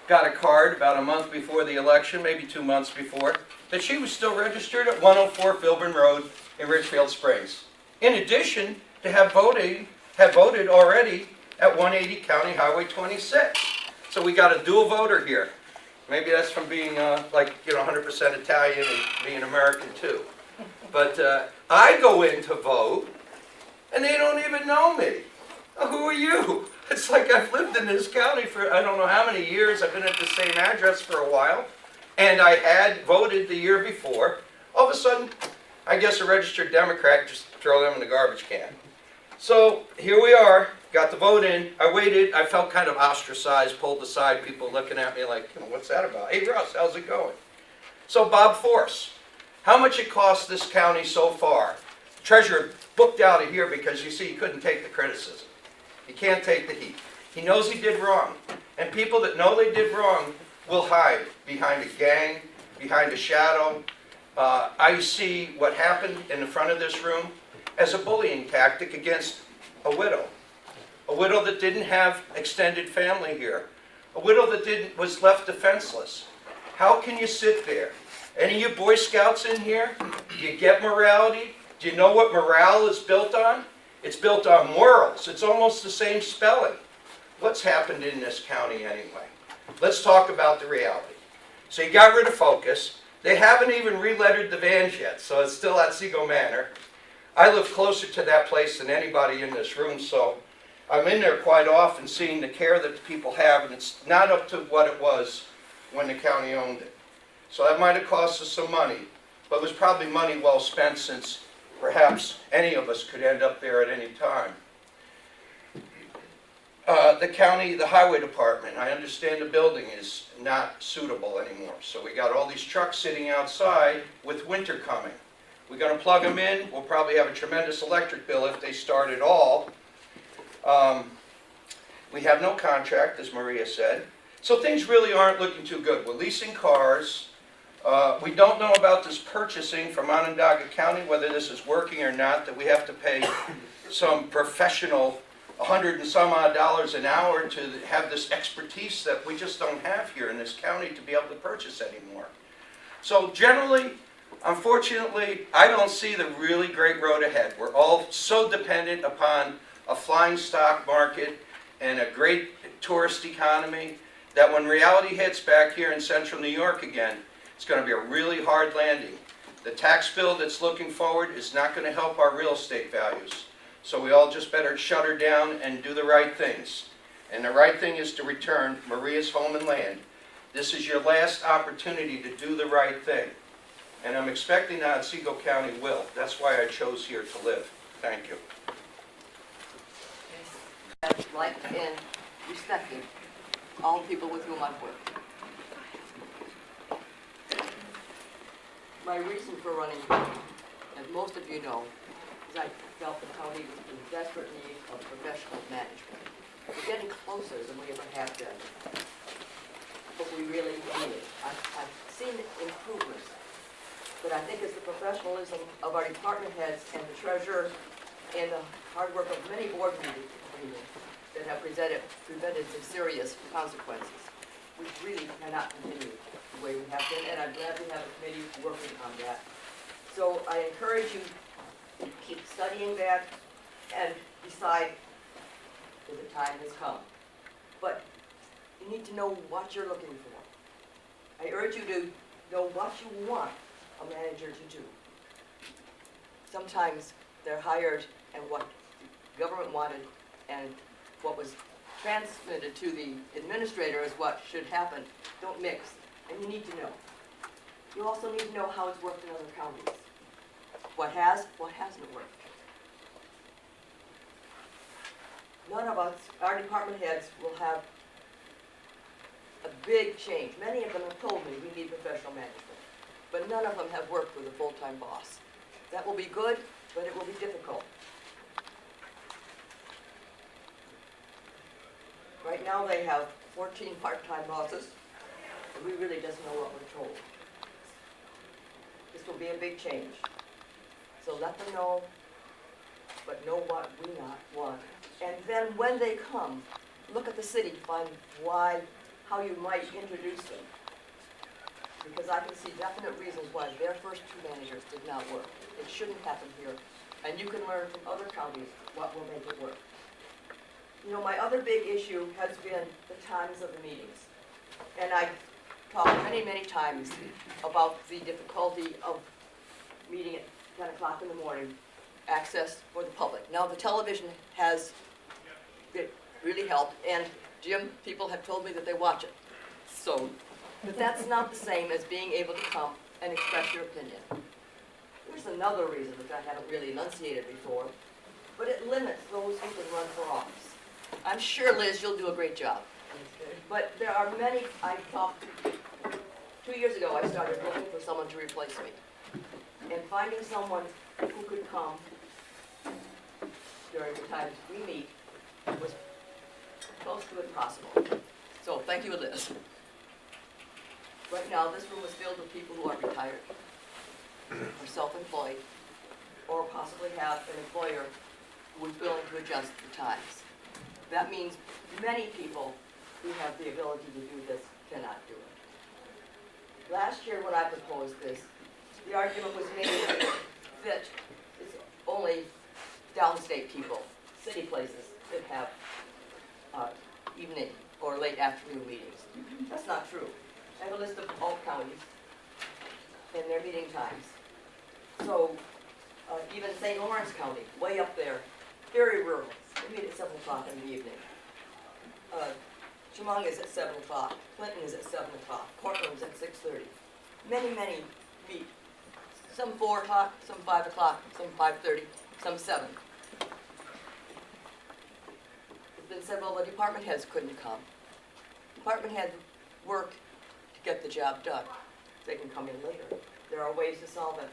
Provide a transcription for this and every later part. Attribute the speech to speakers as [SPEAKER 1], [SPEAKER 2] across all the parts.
[SPEAKER 1] got a card about a month before the election, maybe 2 months before, that she was still registered at 104 Filburn Road in Richfield Springs. In addition to have voted already at 180 County Highway 26. So we got a dual voter here. Maybe that's from being 100% Italian and being American too. But I go in to vote, and they don't even know me. Oh, who are you? It's like I've lived in this county for I don't know how many years. I've been at the same address for a while, and I had voted the year before. All of a sudden, I guess a registered Democrat just throw them in the garbage can. So here we are, got the vote in. I waited. I felt kind of ostracized, pulled aside, people looking at me like, what's that about? Hey, Russ, how's it going? So Bob Force, how much it cost this county so far? The treasurer booked out of here because you see he couldn't take the criticism. He can't take the heat. He knows he did wrong. And people that know they did wrong will hide behind a gang, behind a shadow. I see what happened in the front of this room as a bullying tactic against a widow. A widow that didn't have extended family here. A widow that was left defenseless. How can you sit there? Any of you Boy Scouts in here? Do you get morality? Do you know what morale is built on? It's built on morals. It's almost the same spelling. What's happened in this county anyway? Let's talk about the reality. So you got rid of Focus. They haven't even re-lettered the vans yet, so it's still Otsego Manor. I live closer to that place than anybody in this room, so I'm in there quite often seeing the care that the people have, and it's not up to what it was when the county owned it. So that might have cost us some money, but it was probably money well spent since perhaps any of us could end up there at any time. The highway department, I understand the building is not suitable anymore. So we got all these trucks sitting outside with winter coming. We're going to plug them in. We'll probably have a tremendous electric bill if they start at all. We have no contract, as Maria said. So things really aren't looking too good. We're leasing cars. We don't know about this purchasing from Onondaga County, whether this is working or not, that we have to pay some professional $100 and some odd an hour to have this expertise that we just don't have here in this county to be able to purchase anymore. So generally, unfortunately, I don't see the really great road ahead. We're all so dependent upon a flying stock market and a great tourist economy that when reality hits back here in central New York again, it's going to be a really hard landing. The tax bill that's looking forward is not going to help our real estate values. So we all just better shut her down and do the right things. And the right thing is to return Maria's home and land. This is your last opportunity to do the right thing. And I'm expecting that Otsego County will. That's why I chose here to live. Thank you.
[SPEAKER 2] I'd like and respecting all people with whom I've worked. My reason for running, as most of you know, is I felt the county was in desperate need of professional management. We're getting closer than we ever have been, but we really need it. I've seen improvements, but I think it's the professionalism of our department heads and the treasurer and the hard work of many board members that have prevented some serious consequences. We really cannot continue the way we have been, and I'm glad we have a committee working on that. So I encourage you to keep studying that and decide that the time has come. But you need to know what you're looking for. I urge you to know what you want a manager to do. Sometimes they're hired and what the government wanted and what was transmitted to the administrator is what should happen. Don't mix. And you need to know. You also need to know how it's worked in other counties. What has, what hasn't worked. None of us, our department heads, will have a big change. Many of them have told me we need professional management, but none of them have worked with a full-time boss. That will be good, but it will be difficult. Right now they have 14 part-time bosses, and we really just know what we're told. This will be a big change. So let them know, but know what we not want. And then when they come, look at the city to find why how you might introduce them. Because I can see definite reasons why their first two managers did not work. It shouldn't happen here. And you can learn from other counties what will make it work. You know, my other big issue has been the times of the meetings. And I've talked many, many times about the difficulty of meeting at 10 o'clock in the morning, access for the public. Now, the television has really helped, and Jim, people have told me that they watch it. So, but that's not the same as being able to come and express your opinion. There's another reason which I haven't really enunciated before, but it limits those who can run for office. I'm sure, Liz, you'll do a great job. But there are many, I've talked to, 2 years ago I started looking for someone to replace me. And finding someone who could come during the times we meet was close to impossible. So thank you, Liz. Right now, this room is filled with people who are retired, or self-employed, or possibly have an employer who is willing to adjust the times. That means many people who have the ability to do this cannot do it. Last year when I proposed this, the argument was made that it's only downstate people, city places, that have evening or late afternoon meetings. That's not true. I have a list of all counties and their meeting times. So even St. Lawrence County, way up there, very rural, they meet at 7 o'clock in the evening. Chemung is at 7 o'clock, Clinton is at 7 o'clock, Portland's at 6:30. Many, many meet. Some 4 o'clock, some 5 o'clock, some 5:30, some 7. It's been said, well, the department heads couldn't come. Department heads work to get the job done. They can come in later. There are ways to solve it.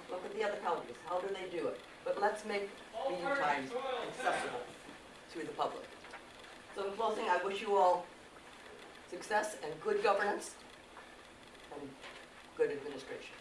[SPEAKER 2] Look at the other counties. How do they do it? But let's make meeting times accessible to the public. So in closing, I wish you all success and good governance and good administration.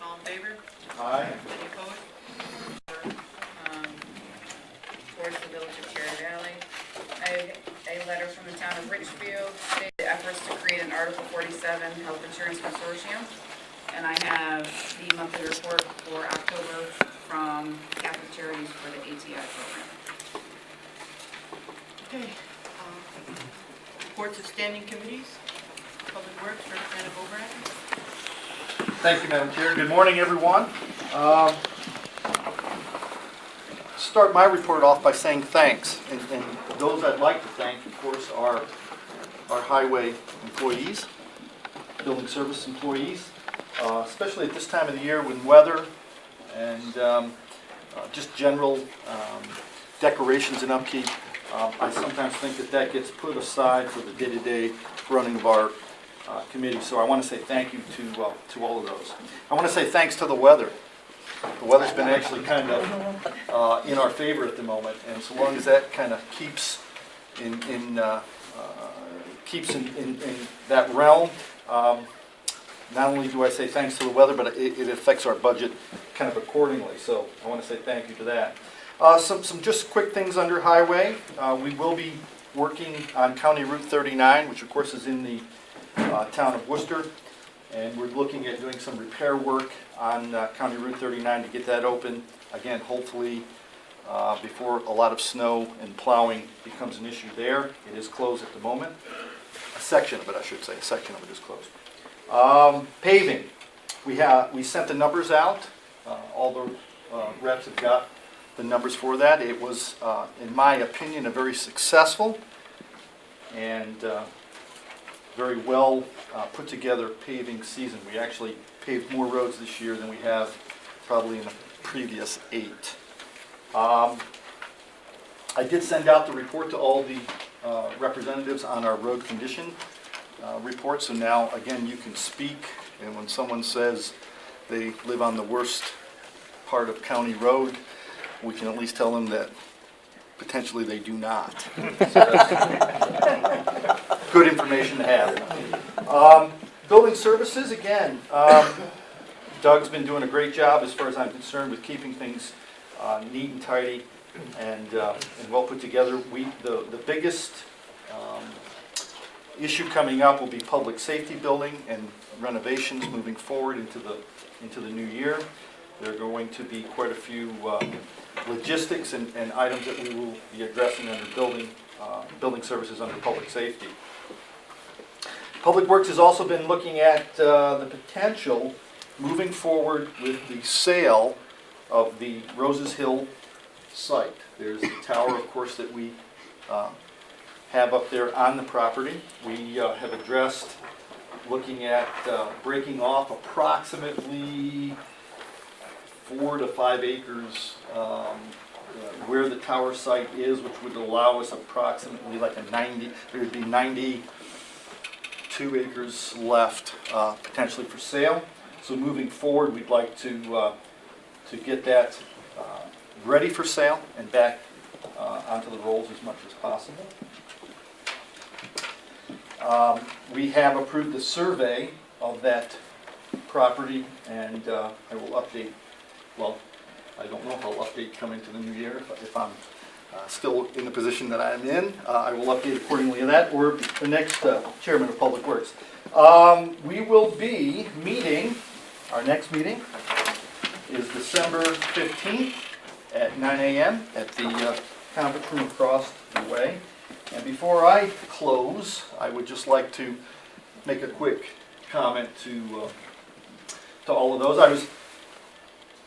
[SPEAKER 3] All in favor?
[SPEAKER 4] Aye.
[SPEAKER 3] Any opposed? Towards the village of Cherry Valley. I have a letter from the town of Richfield stating the efforts to create an Article 47 health insurance consortium. And I have the monthly report for October from Catholic Charities for the ATI program.
[SPEAKER 5] Okay. Reports of standing committees. Public Works, Representative O'Brien.
[SPEAKER 4] Thank you, Madam Chair. Good morning, everyone. Start my report off by saying thanks. And those I'd like to thank, of course, are our highway employees, building service employees, especially at this time of the year when weather and just general decorations and upkeep. I sometimes think that gets put aside for the day-to-day running of our committee. So I want to say thank you to all of those. I want to say thanks to the weather. The weather's been actually kind of in our favor at the moment, and so long as that kind of keeps in that realm, not only do I say thanks to the weather, but it affects our budget kind of accordingly. So I want to say thank you to that. Some just quick things under highway. We will be working on County Route 39, which of course is in the town of Worcester, and we're looking at doing some repair work on County Route 39 to get that open. Again, hopefully before a lot of snow and plowing becomes an issue there. It is closed at the moment. A section of it, I should say. A section of it is closed. Paving. We sent the numbers out. All the reps have got the numbers for that. It was, in my opinion, a very successful and very well put together paving season. We actually paved more roads this year than we have probably in the previous 8. I did send out the report to all the representatives on our road condition report, so now again you can speak, and when someone says they live on the worst part of county road, we can at least tell them that potentially they do not. Good information to have. Building services, again, Doug's been doing a great job as far as I'm concerned with keeping things neat and tidy and well put together. The biggest issue coming up will be public safety building and renovations moving forward into the new year. There are going to be quite a few logistics and items that we will be addressing under building services under public safety. Public Works has also been looking at the potential moving forward with the sale of the Roses Hill site. There's the tower, of course, that we have up there on the property. We have addressed looking at breaking off approximately 4 to 5 acres where the tower site is, which would allow us approximately like there would be 92 acres left potentially for sale. So moving forward, we'd like to get that ready for sale and back onto the rolls as much as possible. We have approved the survey of that property, and I will update, well, I don't know if I'll update coming to the new year. If I'm still in the position that I'm in, I will update accordingly to that, or the next chairman of Public Works. We will be meeting, our next meeting is December 15th at 9 a.m. at the conference room across the way. And before I close, I would just like to make a quick comment to all of those. I was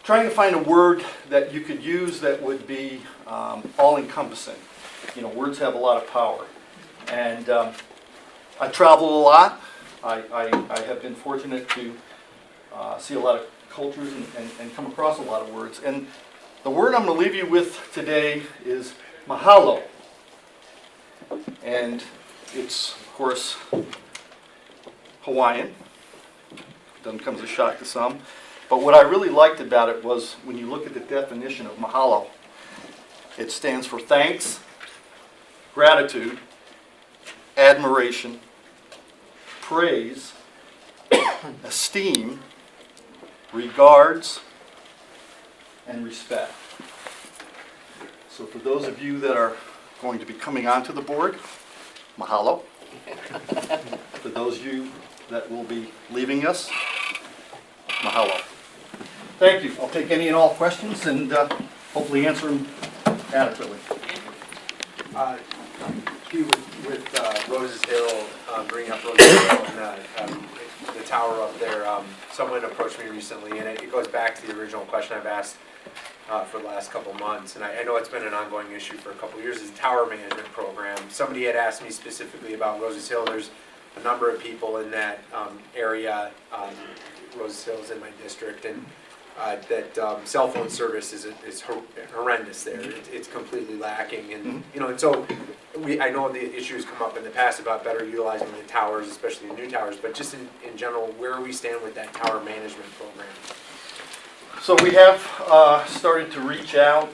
[SPEAKER 4] trying to find a word that you could use that would be all-encompassing. You know, words have a lot of power. And I travel a lot. I have been fortunate to see a lot of cultures and come across a lot of words. And the word I'm going to leave you with today is mahalo. And it's, of course, Hawaiian. Doesn't come as a shock to some. But what I really liked about it was when you look at the definition of mahalo, it stands for thanks, gratitude, admiration, praise, esteem, regards, and respect. So for those of you that are going to be coming onto the board, mahalo. For those of you that will be leaving us, mahalo. Thank you. I'll take any and all questions and hopefully answer them adequately.
[SPEAKER 6] With Roses Hill, bringing up Roses Hill and the tower up there, someone approached me recently, and it goes back to the original question I've asked for the last couple months, and I know it's been an ongoing issue for a couple years, is the tower management program. Somebody had asked me specifically about Roses Hill. There's a number of people in that area. Roses Hill is in my district, and that cell phone service is horrendous there. It's completely lacking, and you know, and so I know the issues come up in the past about better utilizing the towers, especially the new towers. But just in general, where we stand with that tower management program.
[SPEAKER 4] So we have started to reach out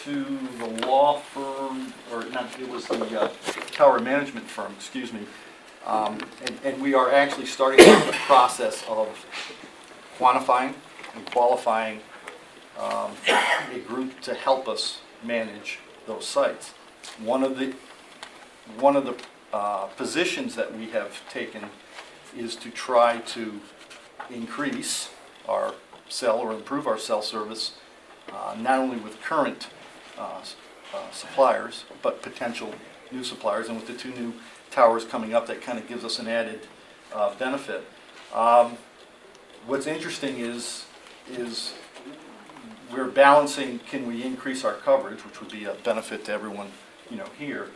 [SPEAKER 4] to the law firm, or not, it was the tower management firm, excuse me, and we are actually starting the process of quantifying and qualifying a group to help us manage those sites. One of the positions that we have taken is to try to increase our cell or improve our cell service, not only with current suppliers, but potential new suppliers. And with the 2 new towers coming up, that kind of gives us an added benefit. What's interesting is we're balancing, can we increase our coverage, which would be a benefit to everyone, you know, here.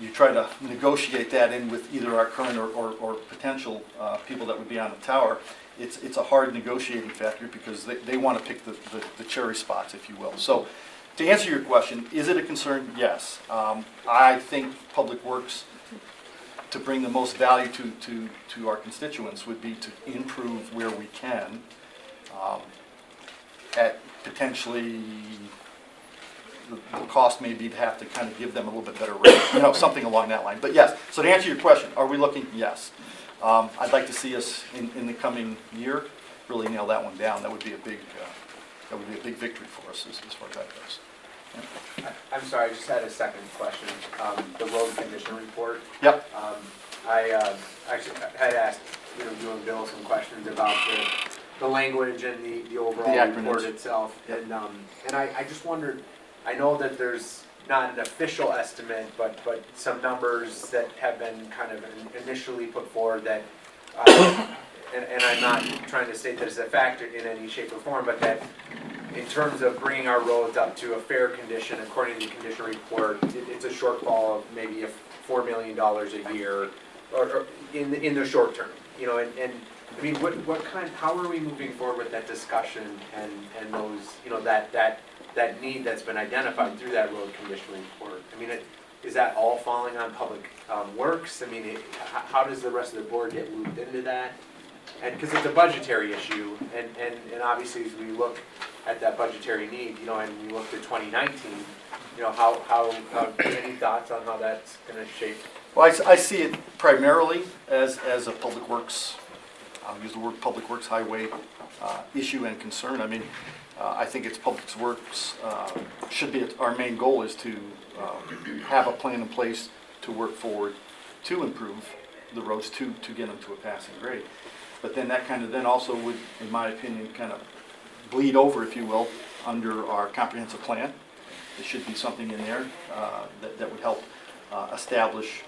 [SPEAKER 4] You try to negotiate that in with either our current or potential people that would be on the tower. It's a hard negotiating factor because they want to pick the cherry spots, if you will. So to answer your question, is it a concern? Yes. I think Public Works, to bring the most value to our constituents, would be to improve where we can. at potentially, the cost may be to have to kind of give them a little bit better rate, something along that line. But yes, so to answer your question, are we looking? Yes. I'd like to see us in the coming year really nail that one down. That would be a big victory for us as far as that goes.
[SPEAKER 6] I'm sorry, I just had a second question. The road condition report.
[SPEAKER 4] Yep.
[SPEAKER 6] I actually had asked, you and Bill some questions about the language and the overall
[SPEAKER 4] The
[SPEAKER 6] report
[SPEAKER 4] acronyms.
[SPEAKER 6] itself.
[SPEAKER 4] Yep.
[SPEAKER 6] And I just wondered, I know that there's not an official estimate, but some numbers that have been kind of initially put forward that, and I'm not trying to state that as a factor in any shape or form, but that in terms of bringing our roads up to a fair condition, according to the condition report, it's a shortfall of maybe $4 million a year, or in the short term, and I mean, how are we moving forward with that discussion and those, that need that's been identified through that road condition report? I mean, is that all falling on public works? I mean, how does the rest of the board get looped into that? And because it's a budgetary issue, and obviously as we look at that budgetary need, and we look to 2019, any thoughts on how that's going to shape?
[SPEAKER 4] Well, I see it primarily as a public works, I'll use the word public works highway issue and concern. I mean, I think it's public works, should be, our main goal is to have a plan in place to work forward to improve the roads, to get them to a passing grade. But then that kind of then also would, in my opinion, kind of bleed over, if you will, under our comprehensive plan. There should be something in there that would help establish,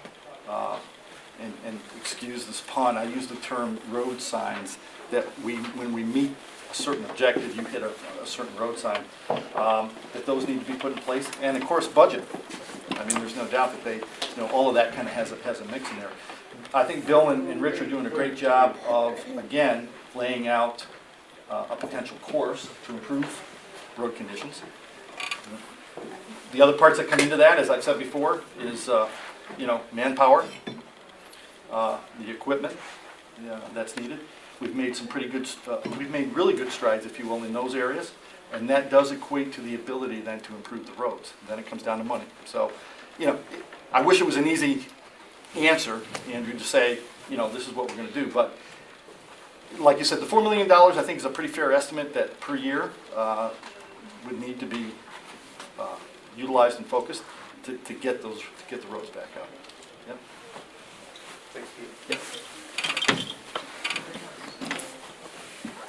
[SPEAKER 4] and excuse this pun, I use the term road signs, that when we meet a certain objective, you hit a certain road sign, that those need to be put in place. And of course, budget. I mean, there's no doubt that they, all of that kind of has a mix in there. I think Bill and Rich are doing a great job of, again, laying out a potential course to improve road conditions. The other parts that come into that, as I've said before, is manpower, the equipment that's needed. We've made some pretty good, we've made really good strides, if you will, in those areas, and that does equate to the ability then to improve the roads. Then it comes down to money. So, I wish it was an easy answer, Andrew, to say, this is what we're going to do. But like you said, the $4 million I think is a pretty fair estimate that per year would need to be utilized and focused to get the roads back up. Yep.
[SPEAKER 6] Thanks, Pete.
[SPEAKER 4] Yep.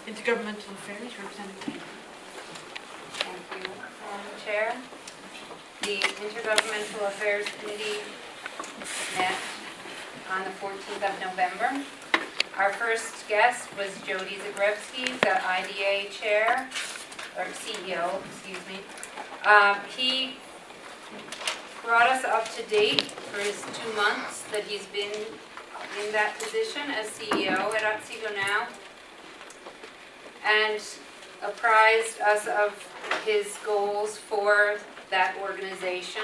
[SPEAKER 5] Intergovernmental Affairs, Representative Kane.
[SPEAKER 7] Thank you, Madam Chair. The Intergovernmental Affairs Committee met on the 14th of November. Our first guest was Jody Zagrebski, the IDA chair, or CEO, excuse me. He brought us up to date for his 2 months that he's been in that position as CEO at Otsego now, and apprised us of his goals for that organization.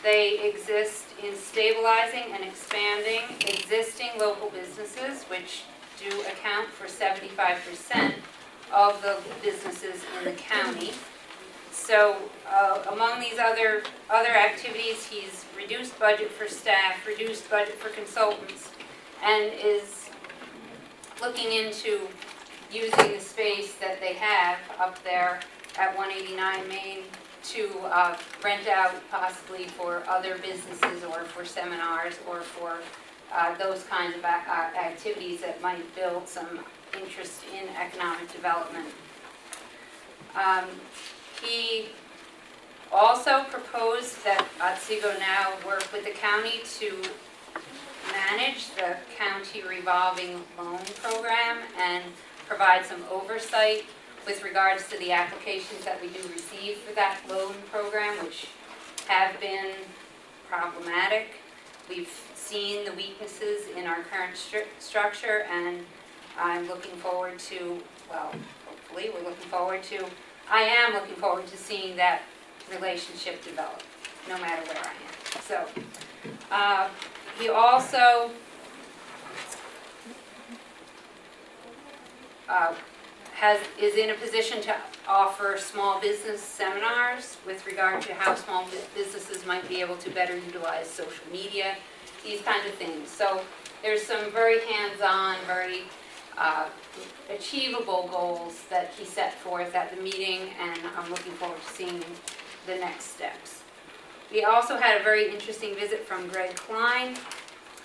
[SPEAKER 7] They exist in stabilizing and expanding existing local businesses, which do account for 75% of the businesses in the county. So among these other activities, he's reduced budget for staff, reduced budget for consultants, and is looking into using the space that they have up there at 189 Main to rent out possibly for other businesses or for seminars or for those kinds of activities that might build some interest in economic development. He also proposed that Otsego now work with the county to manage the county revolving loan program and provide some oversight with regards to the applications that we do receive for that loan program, which have been problematic. We've seen the weaknesses in our current structure, and I'm looking forward to, well, hopefully we're looking forward to, I am looking forward to seeing that relationship develop, no matter where I am. So, he also is in a position to offer small business seminars with regard to how small businesses might be able to better utilize social media, these kinds of things. So there's some very hands-on, very achievable goals that he set forth at the meeting, and I'm looking forward to seeing the next steps. We also had a very interesting visit from Greg Klein,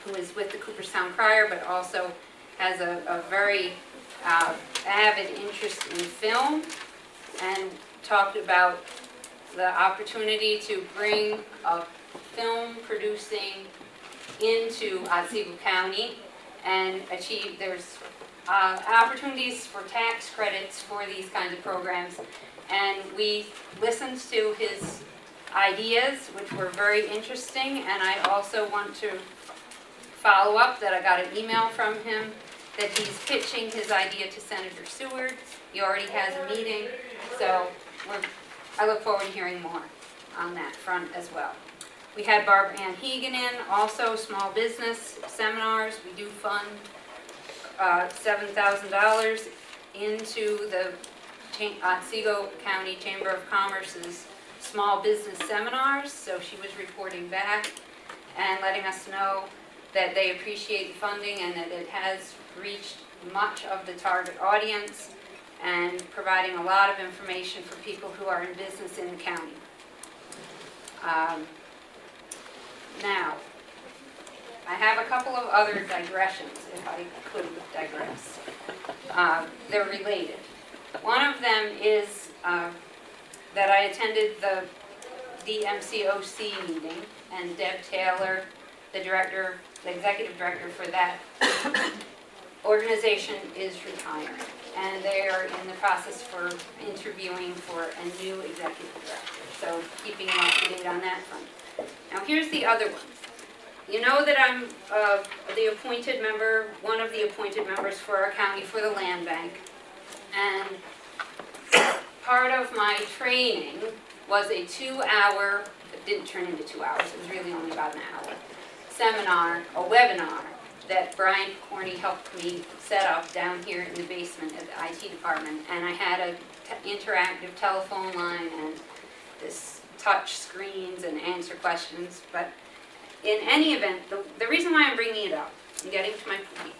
[SPEAKER 7] who is with the Cooperstown Crier, but also has a very avid interest in film, and talked about the opportunity to bring a film producing into Otsego County and achieve, there's opportunities for tax credits for these kinds of programs. And we listened to his ideas, which were very interesting, and I also want to follow up that I got an email from him that he's pitching his idea to Senator Seward. He already has a meeting, so I look forward to hearing more on that front as well. We had Barbara Ann Hegan in, also small business seminars. We do fund $7,000 into the Otsego County Chamber of Commerce's small business seminars, so she was reporting back and letting us know that they appreciate the funding and that it has reached much of the target audience and providing a lot of information for people who are in business in the county. Now, I have a couple of other digressions, if I could digress. They're related. One of them is that I attended the MCOC meeting, and Deb Taylor, the executive director for that organization, is retiring, and they are in the process for interviewing for a new executive director. So keeping you up to date on that front. Now here's the other one. You know that I'm the appointed member, one of the appointed members for our county for the land bank, and part of my training was a 2-hour, it didn't turn into 2 hours, it was really only about an hour, seminar, a webinar that Brian Corney helped me set up down here in the basement at the IT department. And I had an interactive telephone line and this touch screens and answer questions. But in any event, the reason why I'm bringing it up and getting to my point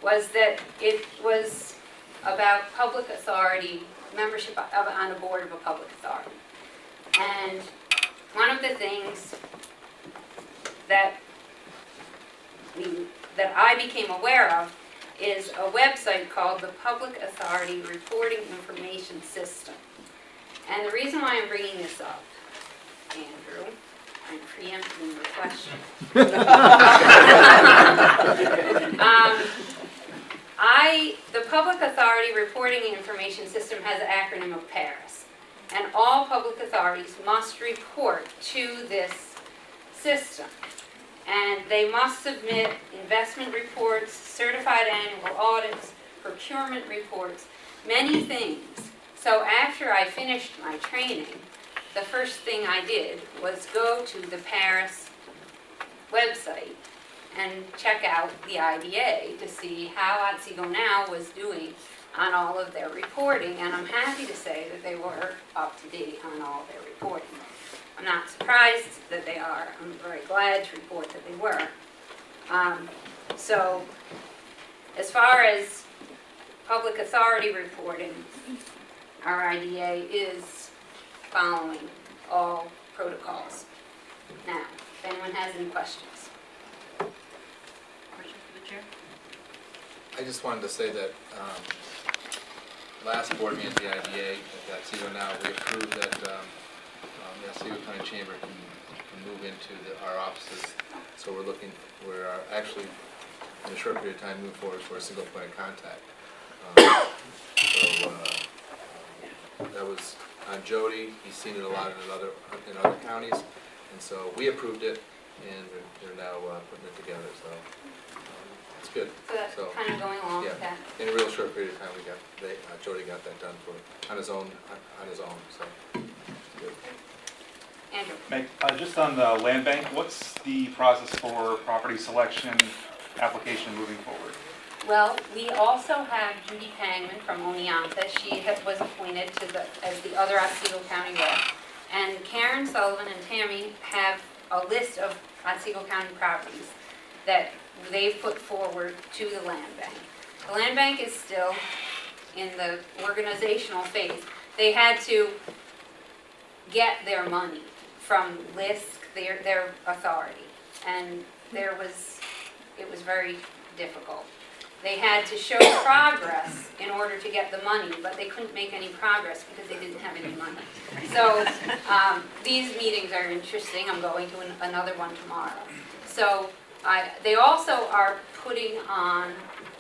[SPEAKER 7] was that it was about public authority, membership on a board of a public authority. And one of the things that I became aware of is a website called the Public Authority Reporting Information System. And the reason why I'm bringing this up, Andrew, I'm preempting your question. The Public Authority Reporting Information System has an acronym of PARIS. And all public authorities must report to this system. And they must submit investment reports, certified annual audits, procurement reports, many things. So after I finished my training, the first thing I did was go to the Paris website and check out the IDA to see how Otsego Now was doing on all of their reporting. And I'm happy to say that they were up to date on all their reporting. I'm not surprised that they are. I'm very glad to report that they were. So as far as public authority reporting, our IDA is following all protocols. Now, if anyone has any questions.
[SPEAKER 5] Question for the chair?
[SPEAKER 8] I just wanted to say that last board meeting at the IDA, at Otsego Now, we approved that the Otsego County Chamber can move into our offices. So we're actually, in a short period of time, move forward for a single point of contact. That was on Jody. He's seen it a lot in other counties, and so we approved it, and they're now putting it together. So it's good.
[SPEAKER 7] So that's kind of going along with that.
[SPEAKER 8] In a real short period of time, Jody got that done on his own. So it's good.
[SPEAKER 7] Andrew.
[SPEAKER 9] Meg, just on the land bank, what's the process for property selection application moving forward?
[SPEAKER 7] Well, we also have Judy Pangman from Oneonta. She was appointed as the other Otsego County rep. And Karen Sullivan and Tammy have a list of Otsego County properties that they've put forward to the land bank. The land bank is still in the organizational phase. They had to get their money from LISC, their authority, and it was very difficult. They had to show progress in order to get the money, but they couldn't make any progress because they didn't have any money. So these meetings are interesting. I'm going to another one tomorrow. So they also are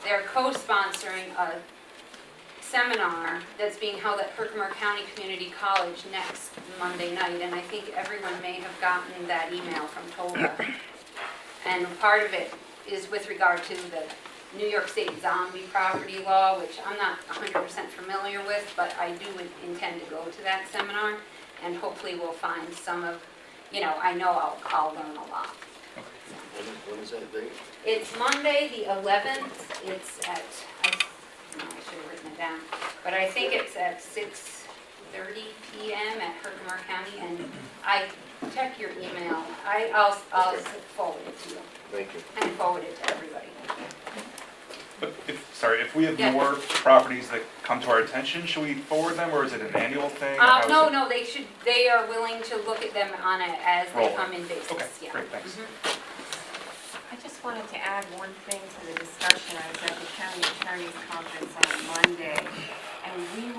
[SPEAKER 7] they're co-sponsoring a seminar that's being held at Herkimer County Community College next Monday night, and I think everyone may have gotten that email from Toba. And part of it is with regard to the New York State zombie property law, which I'm not 100% familiar with, but I do intend to go to that seminar, and hopefully we'll find some of, I know I'll learn a lot.
[SPEAKER 10] When is that date?
[SPEAKER 7] It's Monday, the 11th. It's at, I should have written it down, but I think it's at 6:30 p.m. at Herkimer County, and I check your email. I'll forward it to you
[SPEAKER 10] Thank you.
[SPEAKER 7] and forward it to everybody.
[SPEAKER 9] But if we have
[SPEAKER 7] Yeah.
[SPEAKER 9] more properties that come to our attention, should we forward them, or is it an annual thing? How is it?
[SPEAKER 7] No, they are willing to look at them on a as they
[SPEAKER 9] Rolling.
[SPEAKER 7] come in basis.
[SPEAKER 9] Okay,
[SPEAKER 7] Yeah.
[SPEAKER 9] great, thanks.
[SPEAKER 7] Mhm.
[SPEAKER 5] I just wanted to add one thing to the discussion. I was at the county attorney's conference on Monday, and you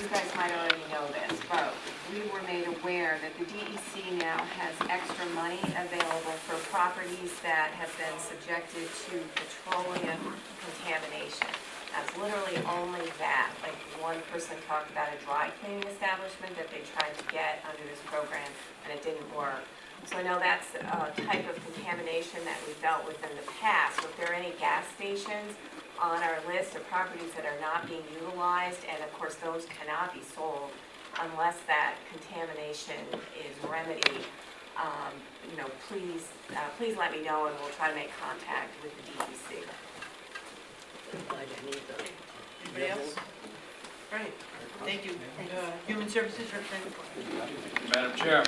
[SPEAKER 5] guys might already know this, but we were made aware that the DEC now has extra money available for properties that have been subjected to petroleum contamination. That's literally only that. Like, one person talked about a dry cleaning establishment that they tried to get under this program, and it didn't work. So I know that's a type of contamination that we've dealt with in the past. So if there are any gas stations on our list of properties that are not being utilized, and of course those cannot be sold unless that contamination is remedied, please let me know, and we'll try to make contact with the DEC.
[SPEAKER 2] Anybody else? Right, thank you. Human Services Representative.
[SPEAKER 11] Madam Chair,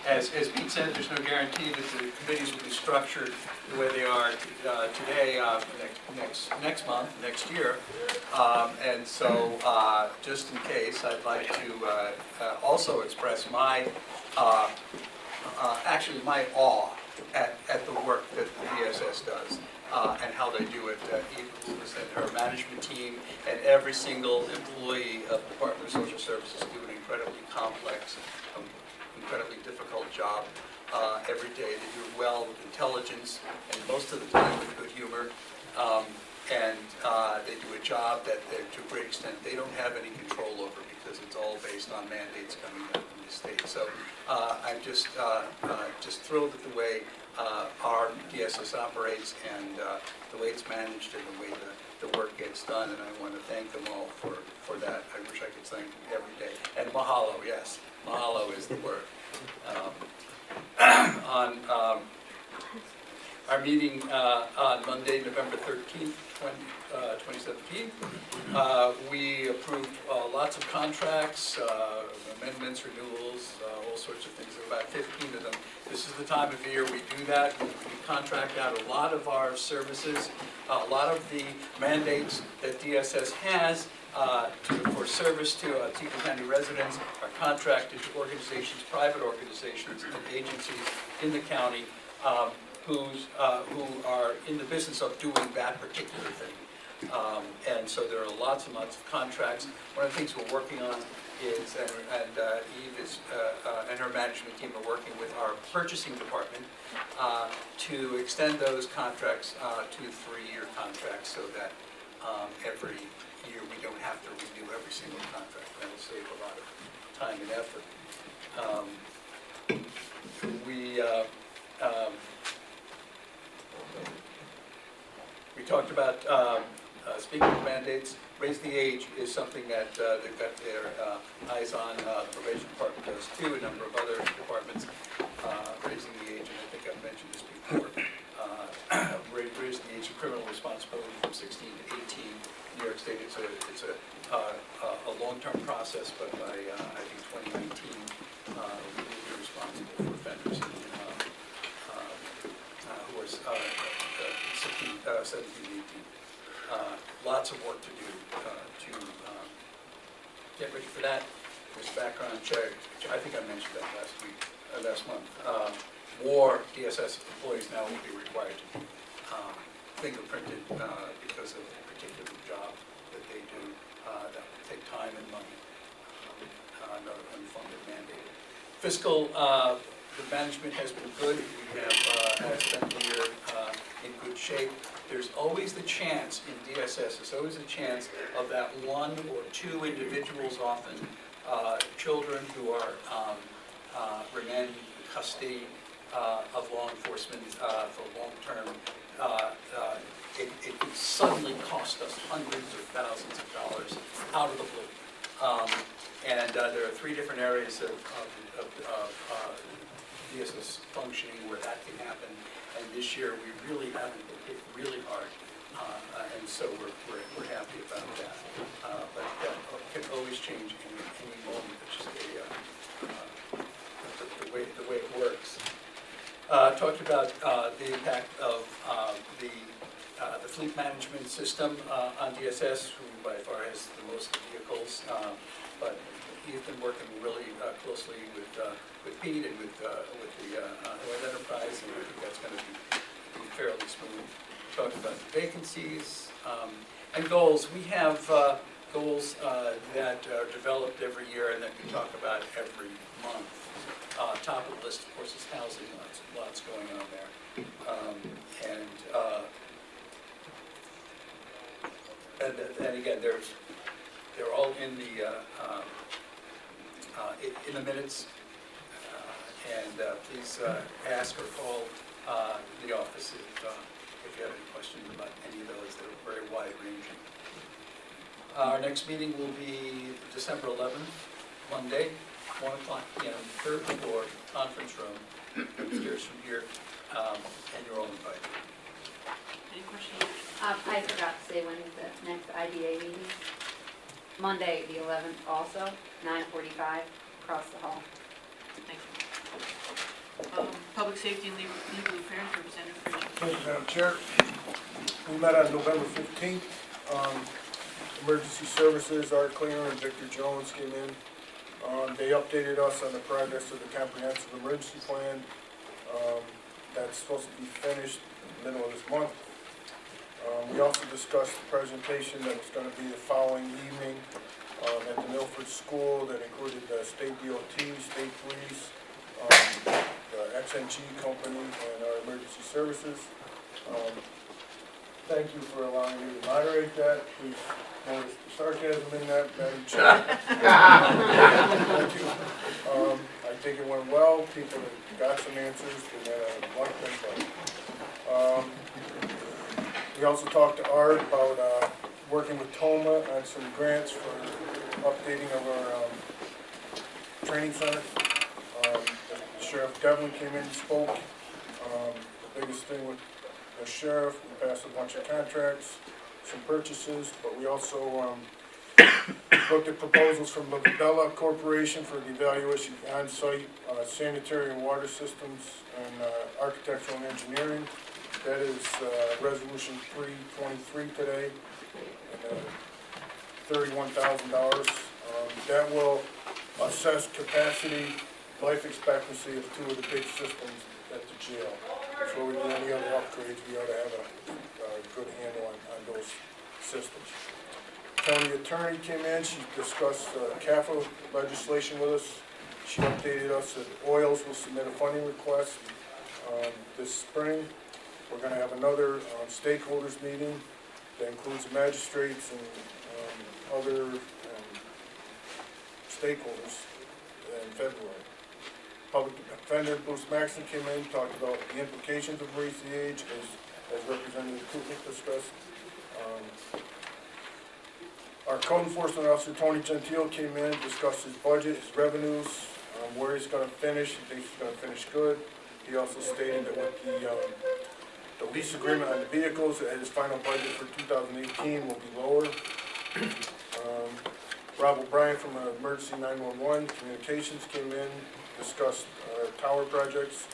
[SPEAKER 11] as Pete said, there's no guarantee that the committees will be structured the way they are today, next month, next year. And so, just in case, I'd like to also express my awe at the work that the DSS does. And how they do it. Eva Lewis and her management team and every single employee of the Department of Social Services do an incredibly complex, incredibly difficult job every day. They do it well with intelligence and most of the time with good humor. And they do a job that, to a great extent, they don't have any control over because it's all based on mandates coming down from the state. So I'm just thrilled at the way our DSS operates and the way it's managed and the way the work gets done, and I want to thank them all for that. I wish I could thank them every day. And mahalo, yes, mahalo is the word. On our meeting on Monday, November 13th, 2017, we approved lots of contracts, amendments, renewals, all sorts of things, about 15 of them. This is the time of year we do that. We contract out a lot of our services, a lot of the mandates that DSS has for service to Otsego County residents are contracted to organizations, private organizations and agencies in the county who are in the business of doing that particular thing. And so there are lots and lots of contracts. One of the things we're working on is, Eve is, and her management team are working with our purchasing department to extend those contracts to 3-year contracts so that every year we don't have to renew every single contract. That will save a lot of time and effort. We talked about, speaking of mandates, raise the age is something that they've got their eyes on. The probation department does too, a number of other departments raising the age, and I think I've mentioned this before. 2016 to 18. New York State, it's a long-term process, but by, I think, 2019, we will be responsible for offenders who are 16, 17, 18. Lots of work to do to get ready for that. There's a background check. I think I mentioned that last month. More DSS employees now will be required to be fingerprinted because of the particular job that they do. That will take time and money. Another unfunded mandate. Fiscal, the management has been good. We have spent the year in good shape. There's always the chance in DSS, there's always a chance of that one or two individuals, often children who are remand custody of law enforcement for long-term. It could suddenly cost us hundreds or thousands of dollars out of the blue. And there are 3 different areas of DSS functioning where that can happen. And this year, we really haven't been hit really hard, and so we're happy about that. But that can always change any moment. It's just the way it works. Talked about the impact of the fleet management system on DSS, who by far has the most vehicles. But he's been working really closely with Pete and with the Hoyt Enterprise, and I think that's going to be fairly smooth. Talked about vacancies and goals. We have goals that are developed every year and that we talk about every month. Top of the list, of course, is housing. Lots going on there. And again, they're all in the minutes. And please ask or call the office if you have any questions about any of those. They're very wide-ranging. Our next meeting will be December 11th, Monday, 1 o'clock p.m., third floor, conference room, upstairs from here, and you're all invited.
[SPEAKER 3] Any questions?
[SPEAKER 7] I forgot to say when is the next IDA meeting? Monday, the 11th also, 9:45, across the hall.
[SPEAKER 3] Thank you. Public safety and legal affairs, Representative Frazier.
[SPEAKER 12] Thank you, Madam Chair. We met on November 15th. Emergency Services, Art Cleaner and Victor Jones came in. They updated us on the progress of the comprehensive emergency plan. That's supposed to be finished in the middle of this month. We also discussed the presentation that was going to be the following evening at the Milford School that included the State DOT, State Police, the XNG Company, and our emergency services. Thank you for allowing me to moderate that. Please notice the sarcasm in that, Madam Chair. Thank you. I think it went well. People got some answers and liked them. We also talked to Art about working with TOMA on some grants for updating of our training center. Sheriff Devlin came in and spoke. The biggest thing with the sheriff, we passed a bunch of contracts, some purchases, but we also looked at proposals from Labella Corporation for the evaluation of on-site sanitary and water systems and architectural and engineering. That is resolution 323 today, and $31,000. That will assess capacity, life expectancy of 2 of the big systems at the jail. Before we do any other upgrades, we ought to have a good handle on those systems. County attorney came in, she discussed CAFA legislation with us. She updated us that Oils will submit a funding request this spring. We're going to have another stakeholders meeting that includes magistrates and other stakeholders in February. Public Defender Bruce Maxson came in, talked about the implications of race the age, as Representative Kuklik discussed. Our Code Enforcement Officer, Tony Gentile, came in, discussed his budget, his revenues, where he's going to finish. He thinks he's going to finish good. He also stated that with the The lease agreement on the vehicles at his final budget for 2018 will be lower. Rob O'Brien from Emergency 911 Communications came in, discussed tower projects.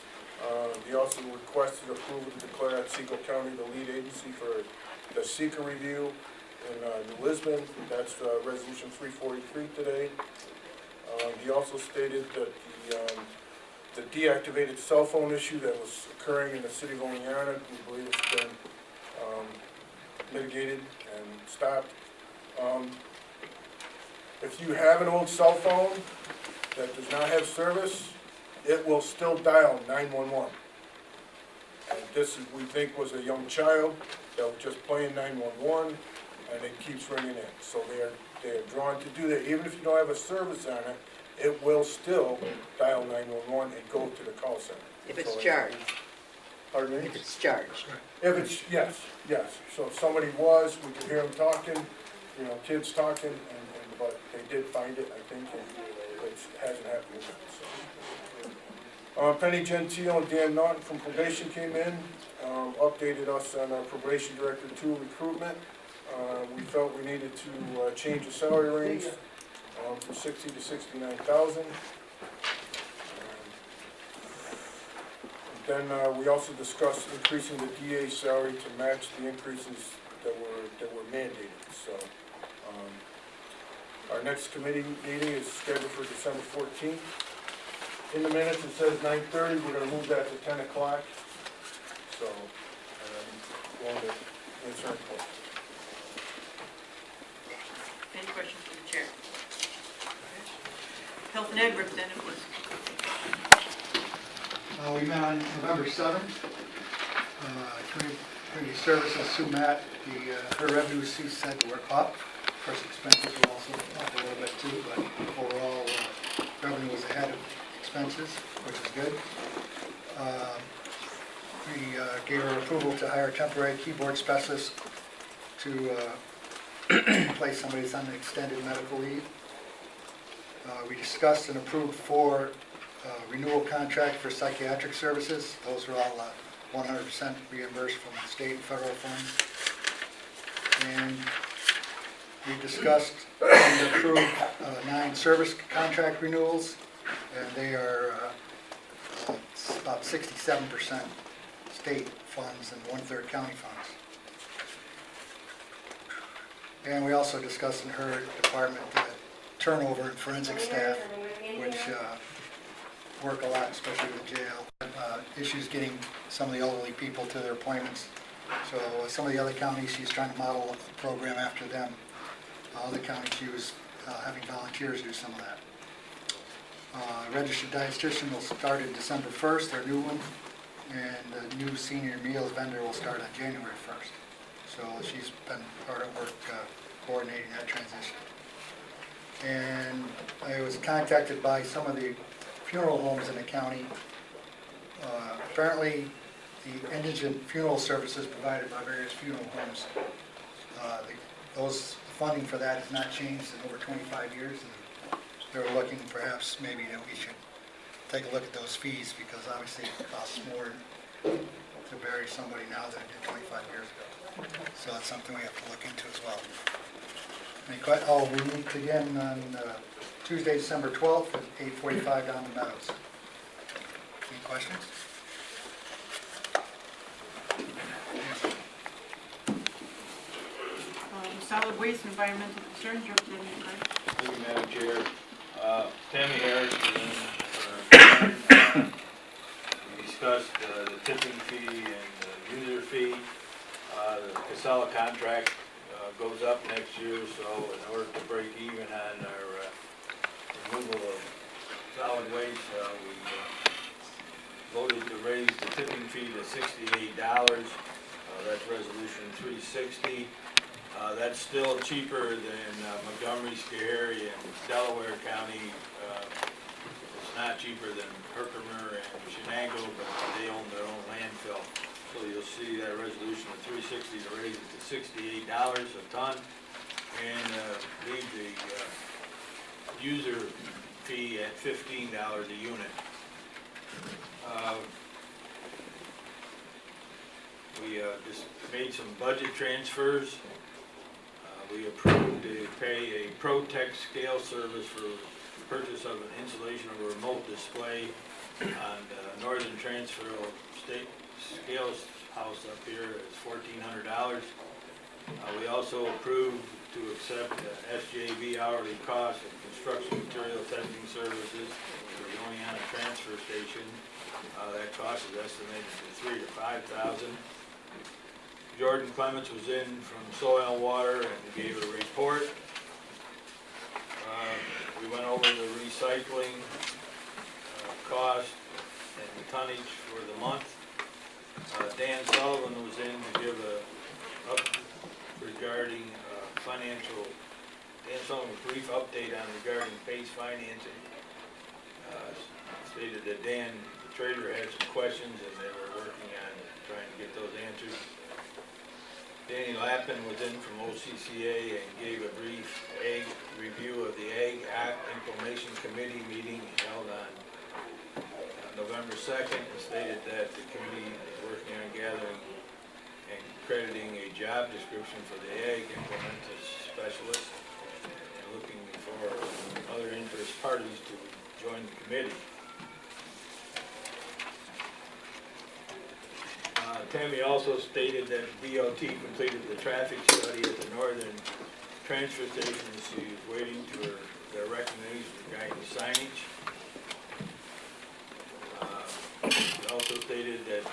[SPEAKER 12] He also requested approval to declare Otsego County the lead agency for the seeker review in New Lisbon. That's resolution 343 today. He also stated that the deactivated cell phone issue that was occurring in the city of Oleana, we believe it's been mitigated and stopped. If you have an old cell phone that does not have service, it will still dial 911. And this, we think, was a young child that was just playing 911, and it keeps ringing in. So they are drawn to do that. Even if you don't have a service on it, it will still dial 911 and go to the call center.
[SPEAKER 2] If it's
[SPEAKER 12] So
[SPEAKER 2] charged,
[SPEAKER 12] Pardon me?
[SPEAKER 2] if it's charged.
[SPEAKER 12] If it's, yes. So if somebody was, we could hear them talking, kids talking, but they did find it, I think, and it hasn't happened yet, so. Penny Gentile and Dan Naughton from probation came in, updated us on our probation director 2 recruitment. We felt we needed to change the salary range from 60 to 69,000. Then we also discussed increasing the DA salary to match the increases that were mandated. So our next committee meeting is scheduled for December 14th. In the minutes it says 9:30. We're going to move that to 10 o'clock. So going to answer any questions.
[SPEAKER 3] Any questions for the chair? Health and Ed representative, please.
[SPEAKER 13] We met on November 7th. Community Services, Sue Matt, her revenues she said were up. Of course, expenses were also up a little bit too, but overall revenue was ahead of expenses, which is good. We gave her approval to hire a temporary keyboard specialist to place somebody that's on an extended medical leave. We discussed and approved 4 renewal contract for psychiatric services. Those are all 100% reimbursed from state and federal funds. And we discussed and approved 9 service contract renewals, and they are about 67% state funds and 1/3 county funds. And we also discussed in her department turnover in forensic staff, which work a lot, especially with jail. Issues getting some of the elderly people to their appointments. So some of the other counties, she's trying to model a program after them. Other counties, she was having volunteers do some of that. Registered dietitian will start in December 1st, their new one, and the new senior meals vendor will start on January 1st. So she's been hard at work coordinating that transition. And I was contacted by some of the funeral homes in the county. Apparently, the indigent funeral services provided by various funeral homes, those funding for that has not changed in over 25 years. And they're looking perhaps maybe that we should take a look at those fees, because obviously it costs more to bury somebody now than it did 25 years ago. So that's something we have to look into as well. We meet again on Tuesday, December 12th at 8:45 down the Meadows. Any questions?
[SPEAKER 3] Solid Waste and Environmental Concerns, representative Gray.
[SPEAKER 10] Thank you, Madam Chair. Tammy Harris is in. We discussed the tipping fee and the user fee. The Casella contract goes up next year, so in order to break even on our removal of solid waste, we voted to raise the tipping fee to $68. That's resolution 360. That's still cheaper than Montgomery, Schoharie, and Delaware County. It's not cheaper than Herkimer and Shenango, but they own their own landfill. So you'll see that resolution of 360 to raise it to $68 a ton, and leave the user fee at $15 a unit. We just made some budget transfers. We approved to pay a ProTech scale service for purchase of an installation of a remote display on Northern Transferal State Scales House up here. It's $1,400. We also approved to accept SJV hourly costs of construction material testing services for the Oleana Transfer Station. That cost is estimated to $3,000 to $5,000. Jordan Clements was in from Soil and Water and gave a report. We went over the recycling cost and the tonnage for the month. Dan Sullivan was in to give a up regarding financial, Dan Sullivan, a brief update on regarding PACE financing. Stated that Dan, the treasurer, had some questions and they were working on trying to get those answered. Danny Lappin was in from OCCA and gave a brief ag review of the Ag Act Implementation Committee meeting held on November 2nd, and stated that the committee is working on gathering and crediting a job description for the Ag Implementation Specialist and looking for other interest parties to join the committee. Tammy also stated that DOT completed the traffic study at the Northern Transfer Station and she is waiting for their recommendation regarding signage. She also stated that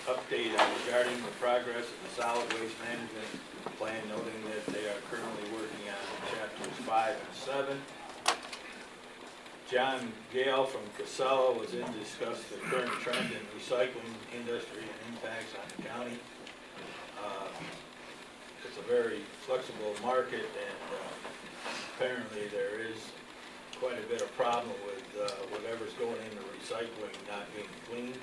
[SPEAKER 10] update regarding the progress of the solid waste management plan, noting that they are currently working on chapters 5 and 7. John Gale from Casella was in to discuss the current trend in recycling industry and impacts on the county. It's a very flexible market and apparently there is quite a bit of problem with whatever's going into recycling not being cleaned.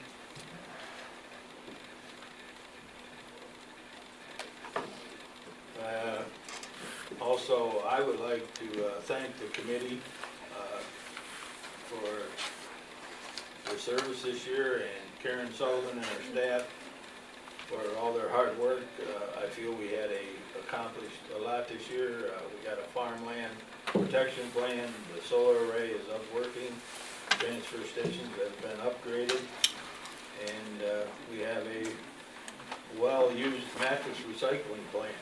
[SPEAKER 10] Also, I would like to thank the committee for their service this year and Karen Sullivan and her staff for all their hard work. I feel we had accomplished a lot this year. We got a farmland protection plan, the solar array is up working, transfer stations have been upgraded, and we have a well-used mattress recycling plan.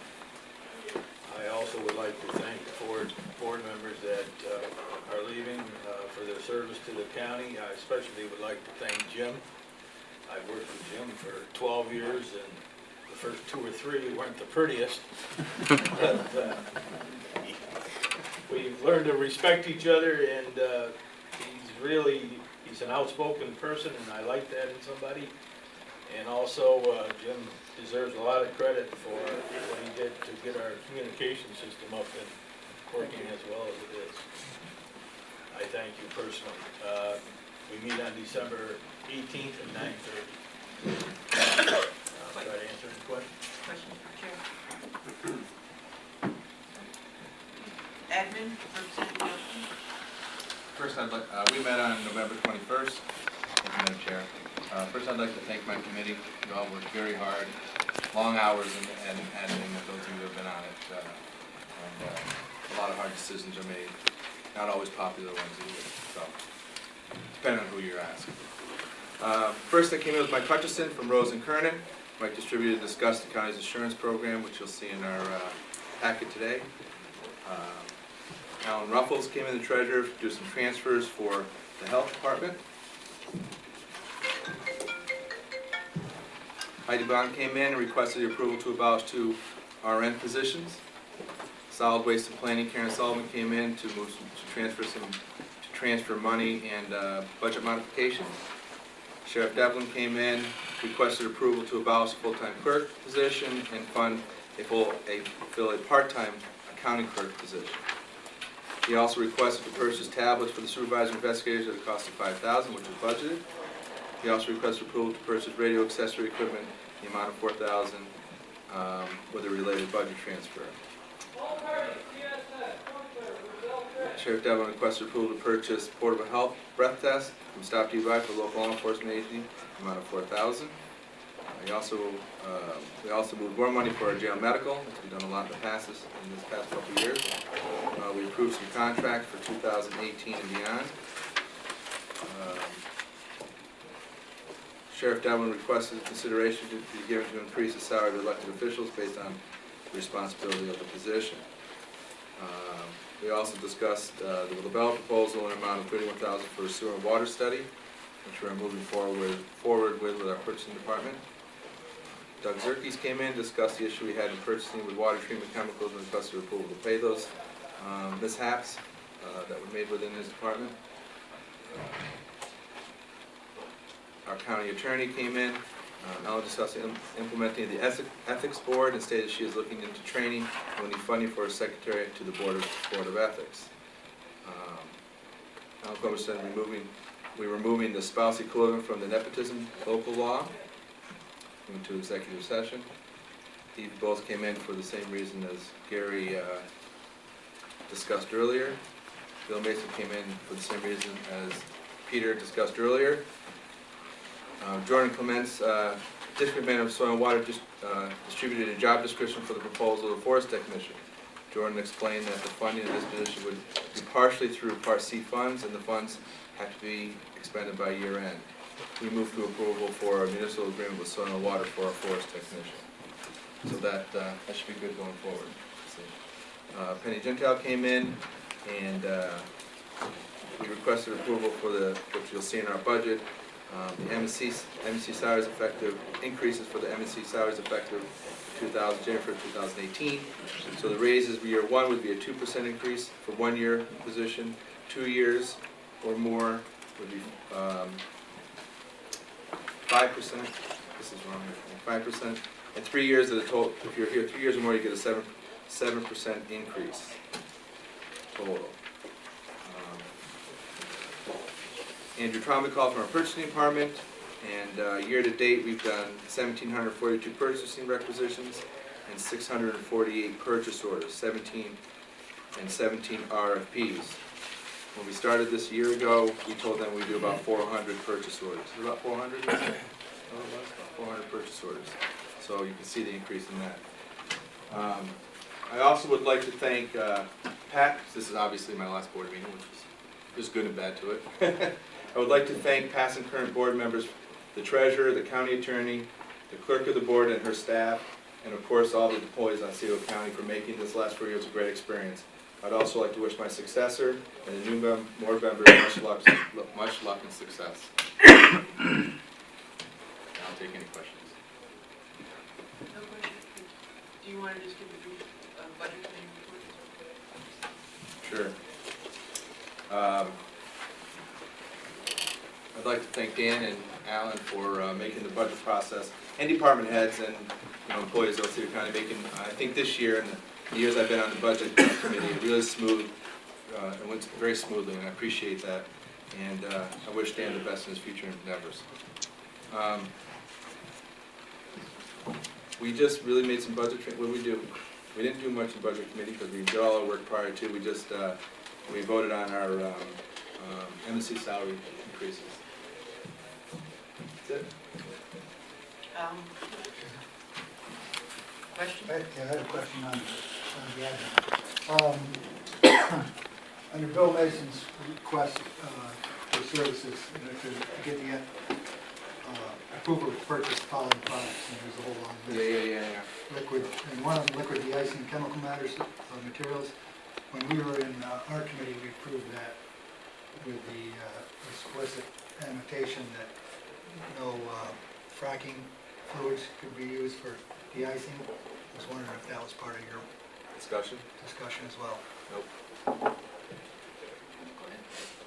[SPEAKER 10] I also would like to thank the board members that are leaving for their service to the county. I especially would like to thank Jim. I've worked with Jim for 12 years, and the first 2 or 3 weren't the prettiest. But we've learned to respect each other, and he's an outspoken person, and I like that in somebody. And also, Jim deserves a lot of credit for what he did to get our communication system up and working as well as it is. I thank you personally. We meet on December 18th at 9:30. Try to answer any questions.
[SPEAKER 2] Question for Chair.
[SPEAKER 3] Admin, Representative Nelson.
[SPEAKER 8] First, we met on November 21st. Thank you, Madam Chair. First, I'd like to thank my committee. You all worked very hard, long hours, and with those of you who have been on it. A lot of hard decisions are made, not always popular ones either, so depending on who you're asking. First, I came in with Mike Hutchison from Rose and Kernan. Mike distributed and discussed the county's insurance program, which you'll see in our packet today. Alan Ruffles came in, the treasurer, to do some transfers for the health department. Heidi Bond came in and requested the approval to abolish 2 RN positions. Solid Waste and Planning, Karen Sullivan came in to transfer money and budget modification. Sheriff Devlin came in, requested approval to abolish a full-time clerk position and fill a part-time accounting clerk position. He also requested to purchase tablets for the supervisor investigators at a cost of $5,000, which was budgeted. He also requested approval to purchase radio accessory equipment in the amount of $4,000 with a related budget transfer. Sheriff Devlin requested approval to purchase portable health breath test from Stop DUI for local law enforcement agency in the amount of $4,000. We also moved more money for our jail medical, which we've done a lot in the past, in this past couple of years. We approved some contracts for 2018 and beyond. Sheriff Devlin requested consideration to be given to increase the salary of elected officials based on the responsibility of the position. We also discussed the LaBelle proposal in an amount of $31,000 for a sewer and water study, which we're moving forward with our purchasing department. Doug Zerkes came in, discussed the issue we had in purchasing with water treatment chemicals, and requested approval to pay those mishaps that were made within his department. Our county attorney came in, now discussing implementing the ethics board, and stated she is looking into training and will need funding for a secretary to the board of ethics. Alan Comer said we're removing the spouse equivalent from the nepotism local law into executive session. Steve both came in for the same reason as Gary discussed earlier. Bill Mason came in for the same reason as Peter discussed earlier. Jordan Clements, district manager of soil and water, distributed a job description for the proposal of forest technician. Jordan explained that the funding of this position would be partially through Part C funds, and the funds have to be expended by year end. We moved to approval for a municipal agreement with soil and water for our forest technician. So that should be good going forward. Penny Gentile came in, and we requested approval for which you'll see in our budget, the MSC salaries effective, increases for the MSC salaries effective January 1st, 2018. So the raises for year one would be a 2% increase for 1 year position, 2 years or more would be 5%. This is wrong here. 5%. And 3 years at a total. If you're here 3 years or more, you get a 7% increase total. Andrew Trombley called from our purchasing department, and year to date we've done 1,742 purchasing requisitions and 648 purchase orders, 17 RFPs. When we started this a year ago, we told them we'd do about 400 purchase orders. About 400? About 400 purchase orders. So you can see the increase in that. I also would like to thank Pat. This is obviously my last board meeting, which was good and bad to it. I would like to thank past and current board members, the treasurer, the county attorney, the clerk of the board and her staff, and of course all the employees on Otsego County for making this last 4 years a great experience. I'd also like to wish my successor and the new board members much luck and success. I'll take any questions.
[SPEAKER 2] No questions. Do you want to just give a brief budget thing report?
[SPEAKER 8] Sure. I'd like to thank Dan and Alan for making the budget process, and department heads and employees of Otsego County making, I think this year and the years I've been on the budget committee, really smooth, it went very smoothly, and I appreciate that. And I wish Dan the best in his future endeavors. We just really made some budget, what did we do? We didn't do much in budget committee because we did all our work prior to. We just, we voted on our MSC salary increases. That's it.
[SPEAKER 2] Question?
[SPEAKER 13] I had a question on the admin. Under Bill Mason's request for services, to get the approval to purchase following products, and there's a whole long list.
[SPEAKER 8] Yeah.
[SPEAKER 13] Liquid, and one of them, liquid de-icing chemical matters, materials. When we were in our committee, we approved that with the explicit annotation that no fracking fluids could be used for de-icing. I was wondering if that was part of your
[SPEAKER 8] Discussion?
[SPEAKER 13] discussion as well.
[SPEAKER 8] Nope.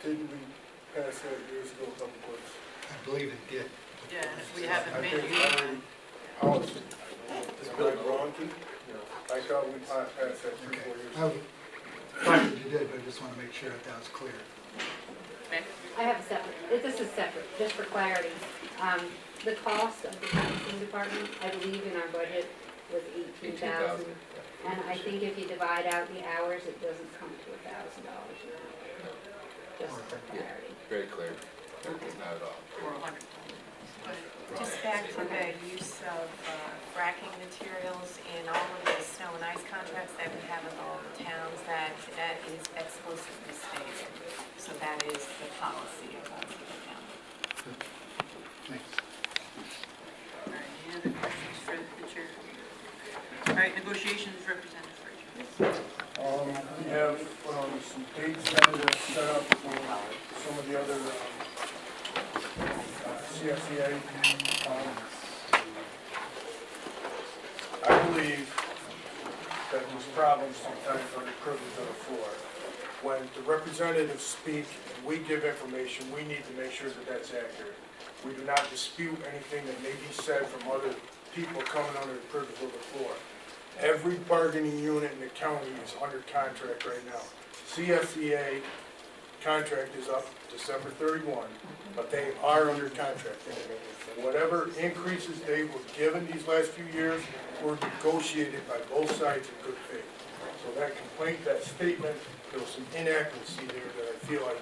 [SPEAKER 12] Didn't we pass that years ago, a couple of months?
[SPEAKER 13] I believe it did.
[SPEAKER 2] Yeah, we haven't
[SPEAKER 12] I
[SPEAKER 2] been
[SPEAKER 12] think
[SPEAKER 2] using.
[SPEAKER 12] policy. Is Bill wrong too? I thought we passed that 3 or 4 years
[SPEAKER 13] I
[SPEAKER 12] ago.
[SPEAKER 13] thought that you did, but I just want to make sure that was clear.
[SPEAKER 7] I have a separate, this is separate, just for clarity. The cost of the purchasing department, I believe in our budget was 18,000. And I think if you divide out the hours, it doesn't come to $1,000 an hour. Just for clarity.
[SPEAKER 8] Very clear.
[SPEAKER 7] Okay.
[SPEAKER 8] Not at all.
[SPEAKER 2] Or 100.
[SPEAKER 5] Just back to the use of fracking materials in all of the snow and ice contracts that we have in all the towns, that is explicitly stated. So that is the policy of Otsego County.
[SPEAKER 13] Thanks.
[SPEAKER 3] All right, any other questions for the chair? All right, negotiations, Representative Frazier.
[SPEAKER 12] We have some dates set up for some of the other CFCA. I believe that there's problems sometimes on the privilege of the floor. When the representatives speak and we give information, we need to make sure that that's accurate. We do not dispute anything that may be said from other people coming under the privilege of the floor. Every bargaining unit in the county is under contract right now. CFCA contract is up December 31, but they are under contract. Whatever increases they were given these last few years were negotiated by both sides in good faith. So that complaint, that statement, there was some inaccuracy there that I feel I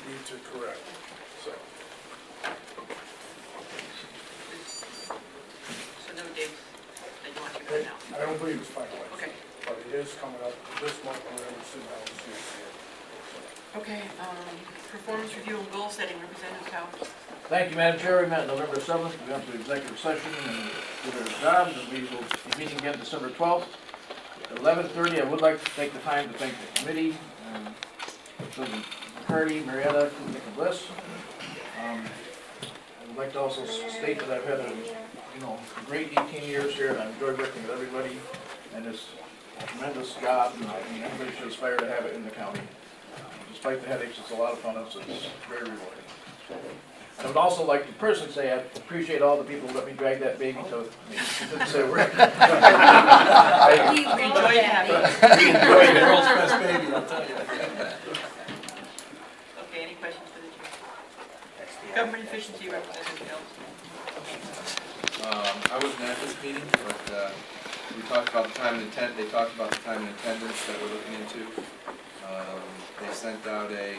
[SPEAKER 12] need to correct. So.
[SPEAKER 3] So no dates that you want to go now?
[SPEAKER 12] I don't believe it's finalized.
[SPEAKER 3] Okay.
[SPEAKER 12] But it is coming up this month, we're going to sit down and see it.
[SPEAKER 3] Okay, performance review and goal setting, Representative Powers.
[SPEAKER 14] Thank you, Madam Chair. We met November 7th. We went to executive session and did our job. And we will be meeting again December 12th. At 11:30, I would like to take the time to thank the committee, President McCarty, Marietta, Nick and Bliss. I would like to also state that I've had a great 18 years here, and I've enjoyed working with everybody, and it's a tremendous job, and I mean, everybody should aspire to have it in the county. Despite the headaches, it's a lot of fun, it's very rewarding. I would also like to personally say I appreciate all the people who let me drag that baby to, didn't say a word.
[SPEAKER 3] We enjoyed having it.
[SPEAKER 14] We enjoyed it.
[SPEAKER 11] World's best baby, I'll tell you.
[SPEAKER 3] Okay, any questions for the chair? Government efficiency, Representative Hill.
[SPEAKER 8] I wasn't at this meeting, but we talked about the time and they talked about the time and attendance that we're looking into. They sent out a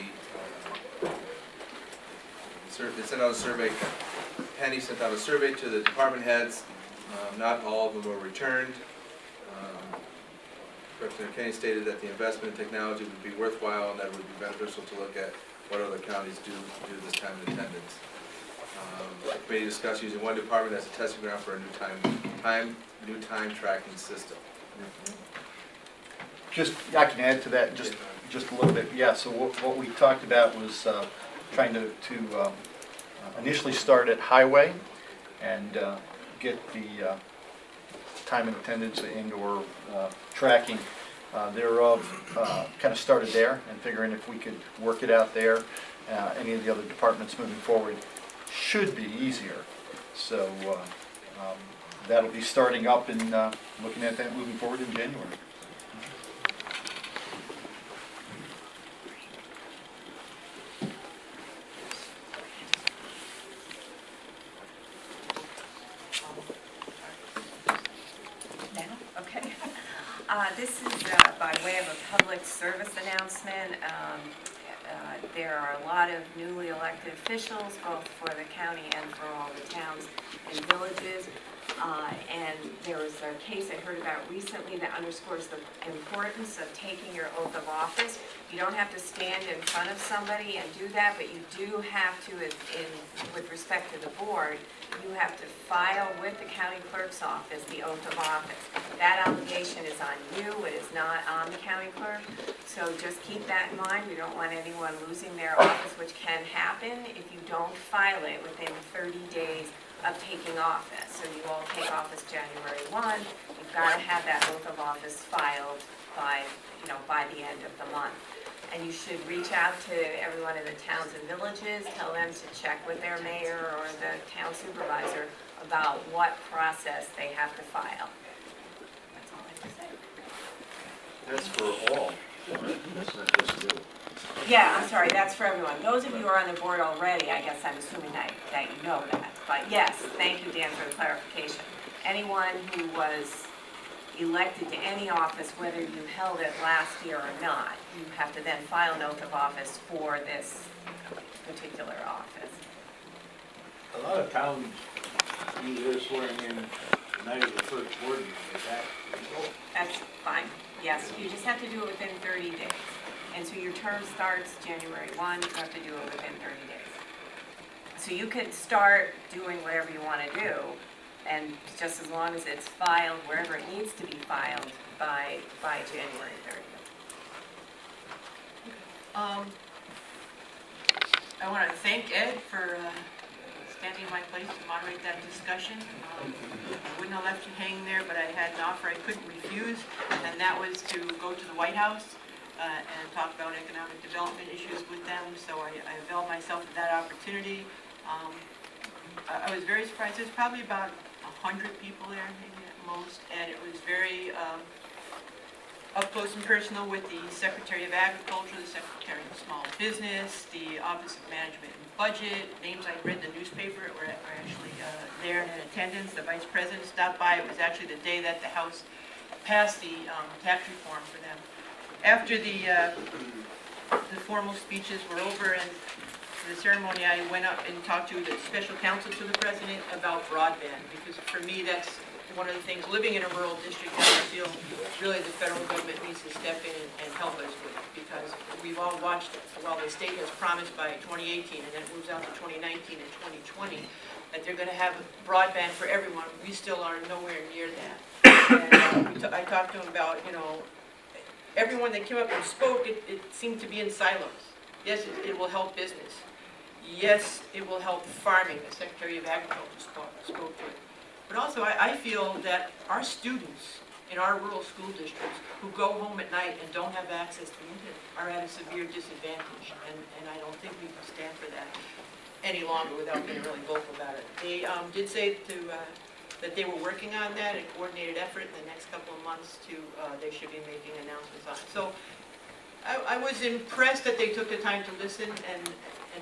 [SPEAKER 8] survey, Penny sent out a survey to the department heads. Not all of them were returned. Representative Kenny stated that the investment in technology would be worthwhile and that it would be beneficial to look at what other counties do this time and attendance. The committee discussed using one department as a testing ground for a new time tracking system.
[SPEAKER 4] Just, I can add to that just a little bit. Yeah, so what we talked about was trying to initially start at highway and get the time and attendance and/or tracking thereof kind of started there and figuring if we could work it out there. Any of the other departments moving forward should be easier. So that'll be starting up and looking at that moving forward in January.
[SPEAKER 5] Okay. This is by way of a public service announcement. There are a lot of newly elected officials, both for the county and for all the towns and villages. And there was a case I heard about recently that underscores the importance of taking your oath of office. You don't have to stand in front of somebody and do that, but you do have to, with respect to the board, you have to file with the county clerk's office the oath of office. That obligation is on you, it is not on the county clerk. So just keep that in mind. We don't want anyone losing their office, which can happen if you don't file it within 30 days of taking office. So you all take office January 1, you've got to have that oath of office filed by the end of the month. And you should reach out to everyone in the towns and villages, tell them to check with their mayor or the town supervisor about what process they have to file. That's all I can say.
[SPEAKER 14] That's for all. That's not just you.
[SPEAKER 5] Yeah, I'm sorry, that's for everyone. Those of you who are on the board already, I guess I'm assuming that you know that. But yes, thank you, Dan, for the clarification. Anyone who was elected to any office, whether you held it last year or not, you have to then file an oath of office for this particular office.
[SPEAKER 10] A lot of towns, they're swearing in the night of the first board meeting, is that legal?
[SPEAKER 5] That's fine, yes, you just have to do it within 30 days. And so your term starts January 1, you have to do it within 30 days. So you can start doing whatever you want to do, and just as long as it's filed wherever it needs to be filed by January 30th. I want to thank Ed for standing in my place to moderate that discussion. I wouldn't have left you hanging there, but I had an offer I couldn't refuse, and that was to go to the White House and talk about economic development issues with them, so I availed myself of that opportunity. I was very surprised. There's probably about 100 people there, maybe at most, and it was very up close and personal with the Secretary of Agriculture, the Secretary of Small Business, the Office of Management and Budget, names I read in the newspaper were actually there and in attendance. The Vice President stopped by. It was actually the day that the House passed the tax reform for them. After the formal speeches were over and the ceremony, I went up and talked to the special counsel to the President about broadband, because for me that's one of the things, living in a rural district, that I feel really the federal government needs to step in and help us with, because we've all watched, while the state has promised by 2018 and then it moves out to 2019 and 2020, that they're going to have broadband for everyone. We still are nowhere near that. And I talked to him about, everyone that came up and spoke, it seemed to be in silos. Yes, it will help business. Yes, it will help farming. The Secretary of Agriculture spoke to it. But also, I feel that our students in our rural school districts who go home at night and don't have access to internet are at a severe disadvantage, and I don't think we can stand for that any longer without being really vocal about it. They did say that they were working on that, a coordinated effort in the next couple of months they should be making announcements on it. So I was impressed that they took the time to listen and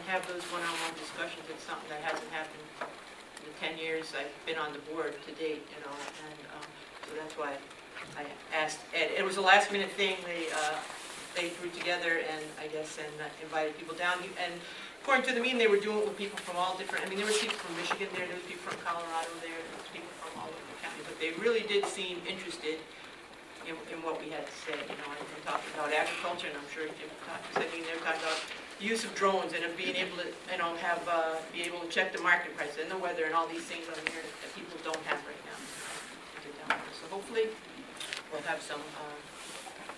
[SPEAKER 5] have those one-on-one discussions. It's something that hasn't happened in the 10 years I've been on the board to date, and so that's why I asked Ed. It was a last-minute thing they threw together, and I guess invited people down. And according to the meeting, they were doing it with people from all different. There were people from Michigan there was people from Colorado there was people from all over the county, but they really did seem interested in what we had to say. And talking about agriculture, and I'm sure Jim said they were talking about the use of drones and of being able to, be able to check the market price and the weather and all these things on there that people don't have right now. So hopefully we'll have some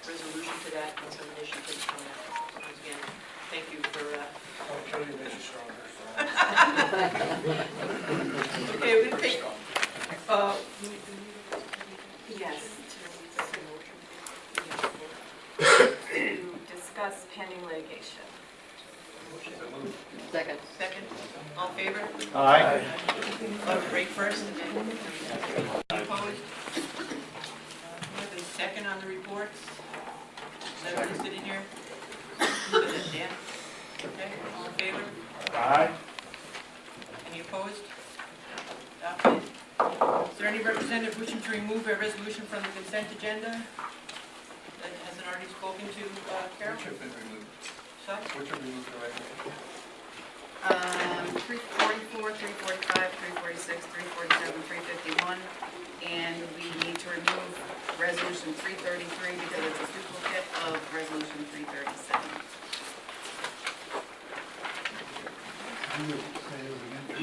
[SPEAKER 5] resolution to that and some initiatives coming out. So once again, thank you for.
[SPEAKER 12] I'll kill you, Mrs. Stronger.
[SPEAKER 2] Okay, we're gonna take.
[SPEAKER 5] Yes. To discuss pending litigation.
[SPEAKER 2] Second. All in favor?
[SPEAKER 4] Aye.
[SPEAKER 2] Break first and then opposed. The second on the reports. Is that listed in here? Dan? Okay, all in favor?
[SPEAKER 4] Aye.
[SPEAKER 2] Any opposed? Adopted. Is there any representative wishing to remove a resolution from the consent agenda that hasn't already spoken to Carol?
[SPEAKER 11] Which have been removed?
[SPEAKER 2] So?
[SPEAKER 11] Which have removed already?
[SPEAKER 3] 344, 345, 346, 347, 351, and we need to remove resolution 333 because it's a duplicate of resolution 337.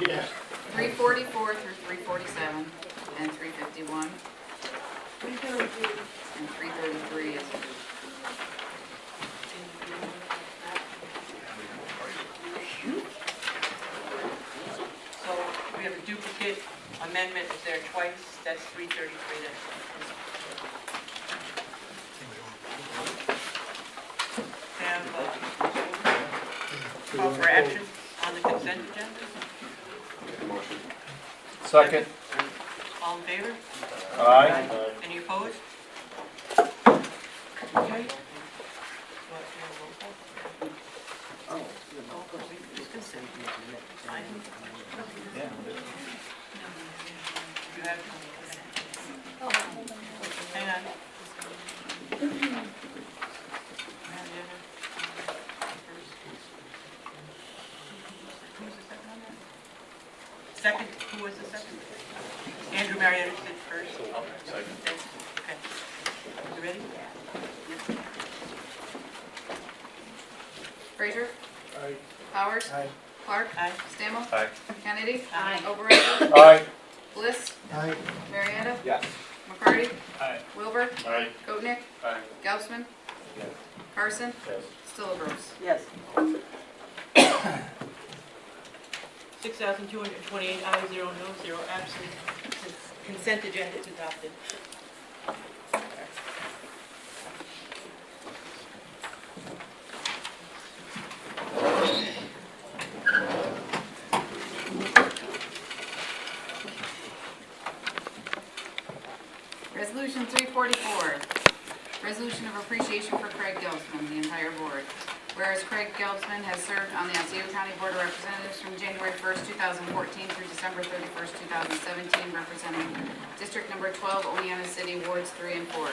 [SPEAKER 13] Yes.
[SPEAKER 3] 344 through 347 and 351. And 333 is
[SPEAKER 2] So we have a duplicate amendment, is there twice, that's 333. Have call for action on the consent agenda.
[SPEAKER 4] Second.
[SPEAKER 2] All in favor?
[SPEAKER 4] Aye.
[SPEAKER 2] Any opposed? Okay. You have, hang on.
[SPEAKER 15] Second, who was the second? Andrew Marietta did first. Oh, second. Okay. You ready? Yes.
[SPEAKER 3] Frazier?
[SPEAKER 12] Aye.
[SPEAKER 3] Powers?
[SPEAKER 12] Aye.
[SPEAKER 3] Clark?
[SPEAKER 15] Aye.
[SPEAKER 3] Stammel?
[SPEAKER 9] Aye.
[SPEAKER 3] Kennedy?
[SPEAKER 5] Aye.
[SPEAKER 3] Overrider?
[SPEAKER 12] Aye.
[SPEAKER 3] Bliss?
[SPEAKER 13] Aye.
[SPEAKER 3] Marietta?
[SPEAKER 6] Yes.
[SPEAKER 3] McCarty?
[SPEAKER 10] Aye.
[SPEAKER 3] Wilbur?
[SPEAKER 10] Aye.
[SPEAKER 3] Goodnick?
[SPEAKER 10] Aye.
[SPEAKER 3] Gelfman?
[SPEAKER 10] Yes.
[SPEAKER 3] Carson?
[SPEAKER 10] Yes.
[SPEAKER 3] Stillbros.
[SPEAKER 15] Yes. 6,228 ayes, 0 noes, 0 absent. Consent agenda is adopted.
[SPEAKER 3] Resolution 344, resolution of appreciation for Craig Gelfman, the entire board. Whereas Craig Gelfman has served on the Otsego County Board of Representatives from January 1st, 2014 through December 31st, 2017, representing District Number 12, Oneonta City, Wards 3 and 4.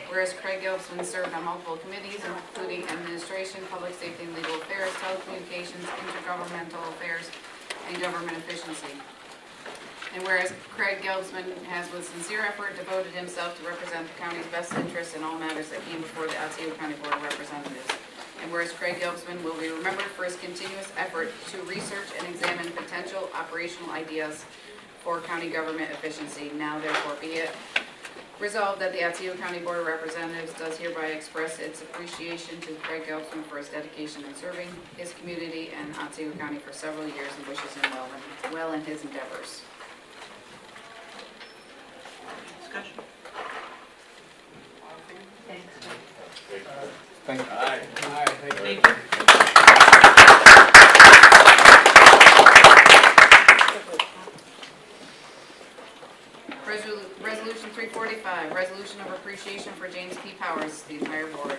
[SPEAKER 3] Whereas Craig Gelfman served on multiple committees, including Administration, Public Safety and Legal Affairs, Telecommunications, Intergovernmental Affairs, and Government Efficiency. And whereas Craig Gelfman has with sincere effort devoted himself to represent the county's best interests in all matters that came before the Otsego County Board of Representatives. And whereas Craig Gelfman will be remembered for his continuous effort to research and examine potential operational ideas for county government efficiency. Now therefore be it resolved that the Otsego County Board of Representatives does hereby express its appreciation to Craig Gelfman for his dedication in serving his community and Otsego County for several years and wishes him well in his endeavors.
[SPEAKER 15] Discussion.
[SPEAKER 4] Thank you.
[SPEAKER 10] Aye. Aye.
[SPEAKER 15] Thank you.
[SPEAKER 3] Resolution 345, resolution of appreciation for James P. Powers, the entire board.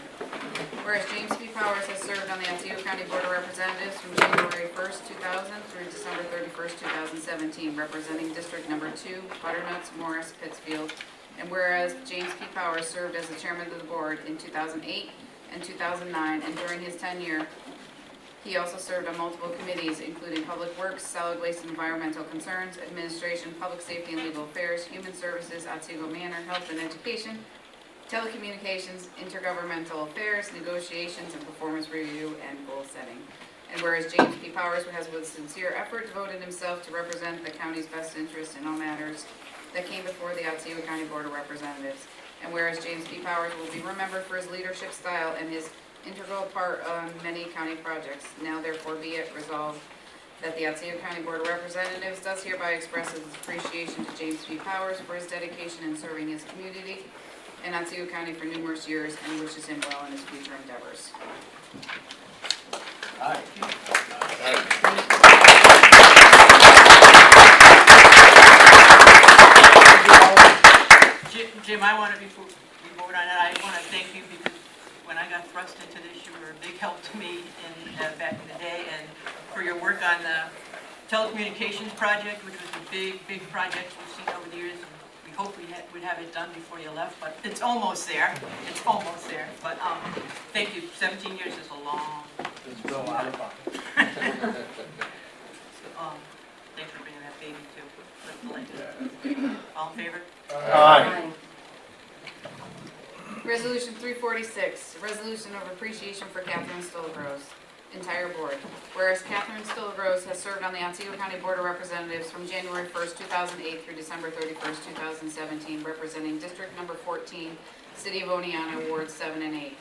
[SPEAKER 3] Whereas James P. Powers has served on the Otsego County Board of Representatives from January 1st, 2000 through December 31st, 2017, representing District Number 2, Butternuts, Morris, Pittsfield. And whereas James P. Powers served as the chairman of the board in 2008 and 2009, and during his tenure, he also served on multiple committees, including Public Works, Solid Waste and Environmental Concerns, Administration, Public Safety and Legal Affairs, Human Services, Otsego Manor, Health and Education, Telecommunications, Intergovernmental Affairs, Negotiations and Performance Review, and Goal Setting. And whereas James P. Powers has with sincere effort devoted himself to represent the county's best interests in all matters that came before the Otsego County Board of Representatives. And whereas James P. Powers will be remembered for his leadership style and his integral part on many county projects. Now therefore be it resolved that the Otsego County Board of Representatives does hereby express its appreciation to James P. Powers for his dedication in serving his community and Otsego County for numerous years and wishes him well in his future endeavors.
[SPEAKER 10] Aye.
[SPEAKER 15] Jim, I want to, before we vote on it, I want to thank you because when I got thrust into this, you were a big help to me back in the day, and for your work on the telecommunications project, which was a big, big project we've seen over the years. And we hope we'd have it done before you left, but it's almost there. It's almost there. But thank you. 17 years is a long.
[SPEAKER 14] It's been a lot of fun.
[SPEAKER 15] Thanks for bringing that baby too. All in favor?
[SPEAKER 12] Aye.
[SPEAKER 3] Resolution 346, resolution of appreciation for Catherine Stillgrose, entire board. Whereas Catherine Stillgrose has served on the Otsego County Board of Representatives from January 1st, 2008 through December 31st, 2017, representing District Number 14, City of Oneonta, Wards 7 and 8.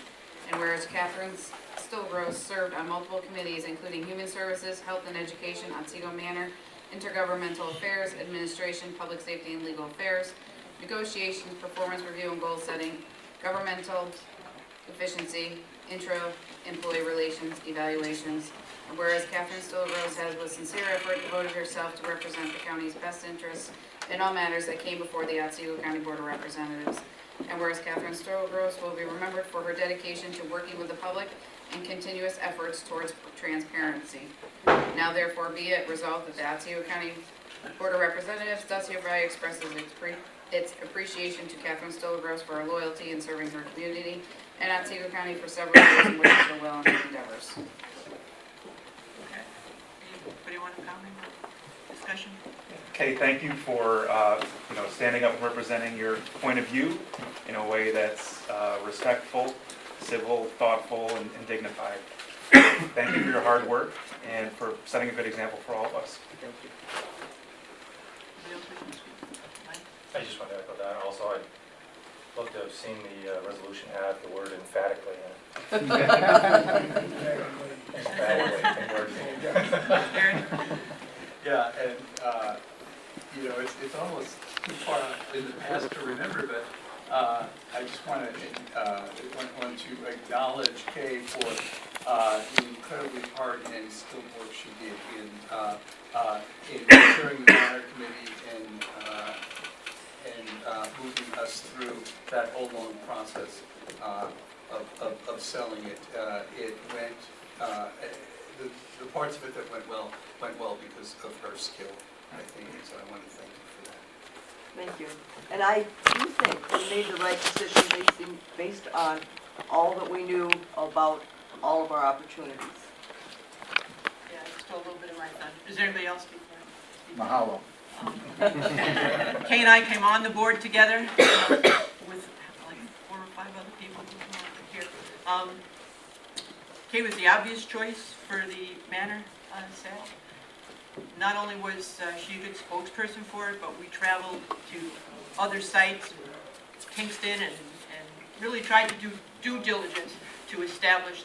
[SPEAKER 3] And whereas Catherine Stillgrose served on multiple committees, including Human Services, Health and Education, Otsego Manor, Intergovernmental Affairs, Administration, Public Safety and Legal Affairs, Negotiations, Performance Review and Goal Setting, Governmental Efficiency, Employee Relations, Evaluations. And whereas Catherine Stillgrose has with sincere effort devoted herself to represent the county's best interests in all matters that came before the Otsego County Board of Representatives. And whereas Catherine Stillgrose will be remembered for her dedication to working with the public and continuous efforts towards transparency. Now therefore be it resolved that the Otsego County Board of Representatives does hereby expresses its appreciation to Catherine Stillgrose for her loyalty in serving her community and Otsego County for several years and wishes her well in her endeavors.
[SPEAKER 15] Okay. Anybody want to comment? Discussion?
[SPEAKER 9] Kay, thank you for, standing up and representing your point of view in a way that's respectful, civil, thoughtful, and dignified. Thank you for your hard work and for setting a good example for all of us.
[SPEAKER 2] Thank you.
[SPEAKER 15] Anybody else wishing to speak? Mike?
[SPEAKER 16] I just wanted to echo that. Also, I'd love to have seen the resolution have the word emphatically in it. Emphatically.
[SPEAKER 15] Aaron?
[SPEAKER 11] Yeah, and, it's almost too far in the past to remember, but I just want to acknowledge Kay for the incredibly hard and skilled work she did in chairing the honor committee and moving us through that whole long process of selling it. It went, the parts of it that went well because of her skill, I think, and so I want to thank you for that.
[SPEAKER 2] Thank you. And I do think we made the right decision based on all that we knew about all of our opportunities.
[SPEAKER 15] Yeah, I just stole a little bit of my thunder. Is there anybody else before?
[SPEAKER 14] Mahalo.
[SPEAKER 15] Kay and I came on the board together with like 4 or 5 other people here. Kay was the obvious choice for the manor sale. Not only was she a good spokesperson for it, but we traveled to other sites, Kingston, and really tried to do due diligence to establish,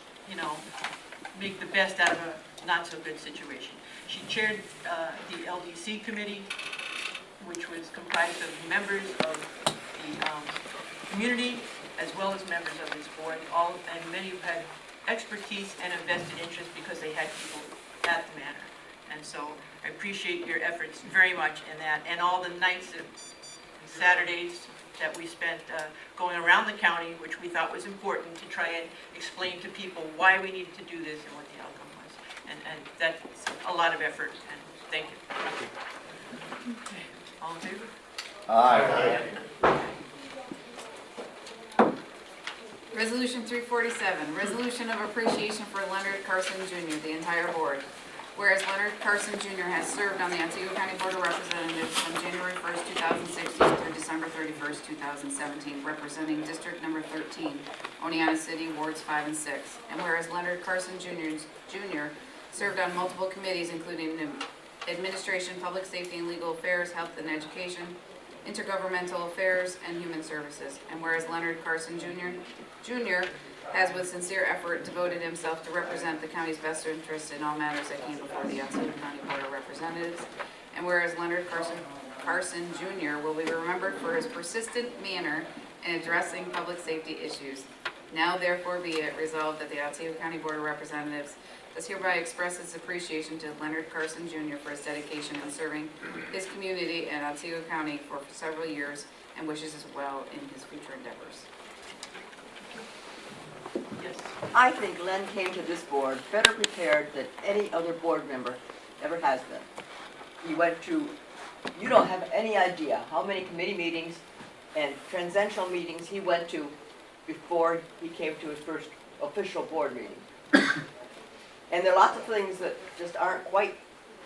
[SPEAKER 15] make the best out of a not-so-good situation. She chaired the LDC committee, which was comprised of members of the community as well as members of this board, and many who had expertise and a vested interest because they had people at the manor. And so I appreciate your efforts very much in that, and all the nights and Saturdays that we spent going around the county, which we thought was important to try and explain to people why we needed to do this and what the outcome was. And that's a lot of effort, and thank you. Okay. All in favor?
[SPEAKER 14] Aye.
[SPEAKER 3] Resolution 347, resolution of appreciation for Leonard Carson Jr., the entire board. Whereas Leonard Carson Jr. has served on the Otsego County Board of Representatives from January 1st, 2016 through December 31st, 2017, representing District Number 13, Oneonta City, Wards 5 and 6. And whereas Leonard Carson Jr. served on multiple committees, including Administration, Public Safety and Legal Affairs, Health and Education, Intergovernmental Affairs, and Human Services. And whereas Leonard Carson Jr. has with sincere effort devoted himself to represent the county's best interests in all matters that came before the Otsego County Board of Representatives. And whereas Leonard Carson Jr. will be remembered for his persistent manner in addressing public safety issues. Now therefore be it resolved that the Otsego County Board of Representatives does hereby express its appreciation to Leonard Carson Jr. for his dedication in serving his community in Otsego County for several years and wishes us well in his future endeavors.
[SPEAKER 15] Yes.
[SPEAKER 2] I think Len came to this board better prepared than any other board member ever has been. He went to, you don't have any idea how many committee meetings and transcendental meetings he went to before he came to his first official board meeting. And there are lots of things that just aren't quite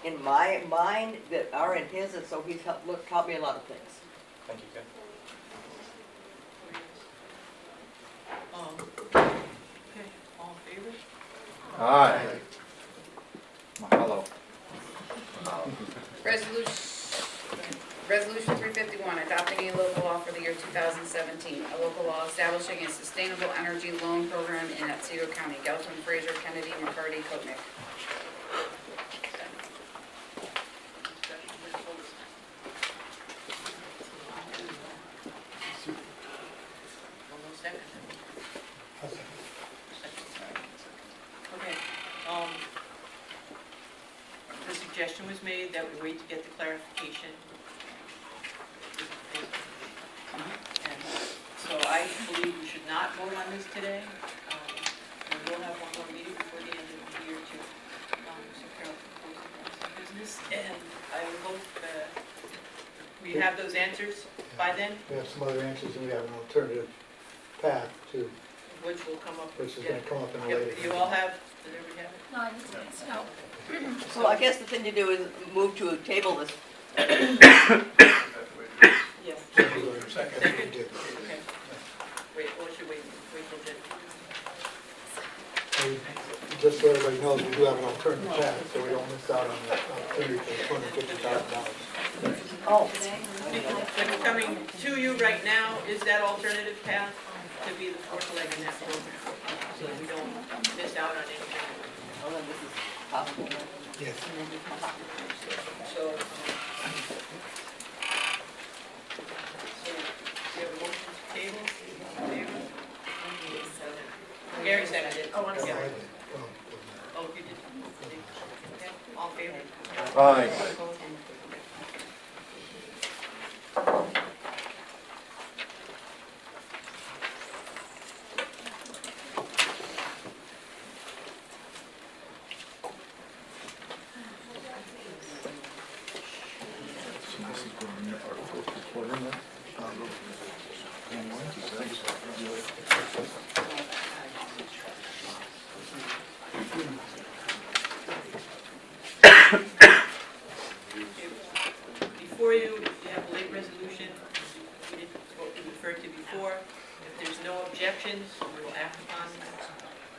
[SPEAKER 2] in my mind that are in his, and so he's taught me a lot of things.
[SPEAKER 16] Thank you, Ken.
[SPEAKER 15] Okay, all in favor?
[SPEAKER 14] Aye. Mahalo.
[SPEAKER 3] Resolution 351, adopting a local law for the year 2017, a local law establishing a sustainable energy loan program in Otsego County. Gelton, Fraser, Kennedy, McCarty, Kotnick.
[SPEAKER 15] Okay, the suggestion was made that we wait to get the clarification. And so I believe we should not vote on this today. We will have one more meeting before the end of the year to secure some business. And I hope we have those answers by then,
[SPEAKER 13] We have some other answers, and we have an alternative path to,
[SPEAKER 15] which will come up.
[SPEAKER 13] which is going to come up in a
[SPEAKER 15] Yeah,
[SPEAKER 13] later.
[SPEAKER 15] you all have, does everybody have it?
[SPEAKER 5] No, I didn't, no.
[SPEAKER 2] So I guess the thing to do is move to table this
[SPEAKER 15] Yes.
[SPEAKER 13] Second.
[SPEAKER 15] Second? Okay. Wait, well, should wait till Jen.
[SPEAKER 13] And just so everybody knows, we do have an alternative path, so we don't miss out on the opportunity for $250,000.
[SPEAKER 2] Oh.
[SPEAKER 15] What's coming to you right now is that alternative path to be the fourth leg in that program, so that we don't miss out on anything.
[SPEAKER 2] Oh, then this is possible.
[SPEAKER 13] Yes.
[SPEAKER 15] So, you have a motion to table? Favor? Gary seconded. Oh, I'm sorry. Oh, you did? Okay, all in favor?
[SPEAKER 4] Aye.
[SPEAKER 15] Before you have a late resolution, we did what we referred to before. If there's no objections, we will act upon them.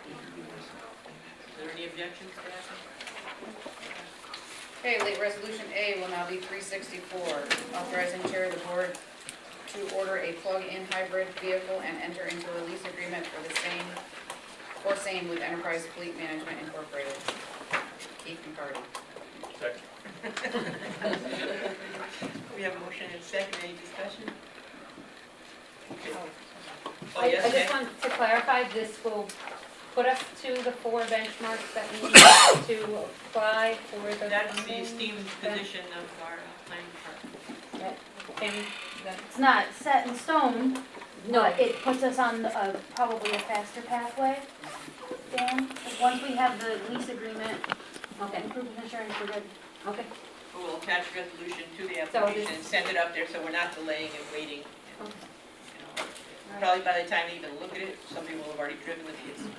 [SPEAKER 15] Is there any objections to that?
[SPEAKER 3] Okay, late resolution A will now be 364, authorizing chair of the board to order a plug-in hybrid vehicle and enter into a lease agreement for same with Enterprise Fleet Management Incorporated. Keith McCarty.
[SPEAKER 15] We have a motion and a second. Any discussion? Oh,
[SPEAKER 7] I
[SPEAKER 15] yes,
[SPEAKER 7] just
[SPEAKER 15] Nick?
[SPEAKER 7] want to clarify, this will put us to the 4 benchmarks that we need to apply for the
[SPEAKER 15] That's the
[SPEAKER 7] funding?
[SPEAKER 15] esteemed position of our planning department.
[SPEAKER 7] Tammy, that-
[SPEAKER 17] It's not set in stone,
[SPEAKER 7] No,
[SPEAKER 17] but it puts us on probably a faster pathway, Dan. Like, once we have the lease agreement
[SPEAKER 7] okay,
[SPEAKER 17] and proof of insurance, we're good.
[SPEAKER 7] okay.
[SPEAKER 15] We'll attach a resolution to the
[SPEAKER 7] So
[SPEAKER 15] application
[SPEAKER 7] this-
[SPEAKER 15] and send it up there, so we're not delaying and waiting.
[SPEAKER 7] Okay.
[SPEAKER 15] You know, Probably by the time they even look at it, somebody will have already driven the vehicle.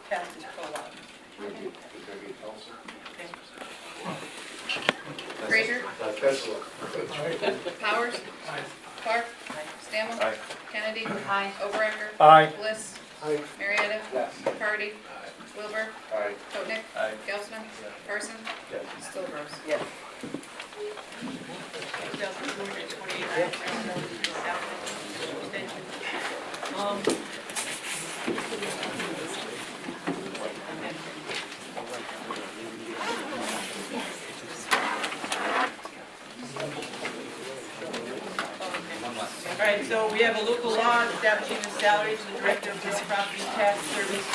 [SPEAKER 15] Past his co-op.
[SPEAKER 3] Frazier? Powers? Clark? Stanley?
[SPEAKER 9] Aye.
[SPEAKER 3] Kennedy?
[SPEAKER 7] Aye.
[SPEAKER 3] Overecker?
[SPEAKER 4] Aye.
[SPEAKER 3] Bliss?
[SPEAKER 13] Aye.
[SPEAKER 3] Marietta? McCarty? Wilbur?
[SPEAKER 9] Aye.
[SPEAKER 3] Totnick?
[SPEAKER 9] Aye.
[SPEAKER 3] Gelsman? Carson?
[SPEAKER 9] Yes.
[SPEAKER 3] Stillbros.
[SPEAKER 2] Yes.
[SPEAKER 15] 2,228 extension. All right, so we have a local law establishing the salaries of the Director of Real Property Tax Service,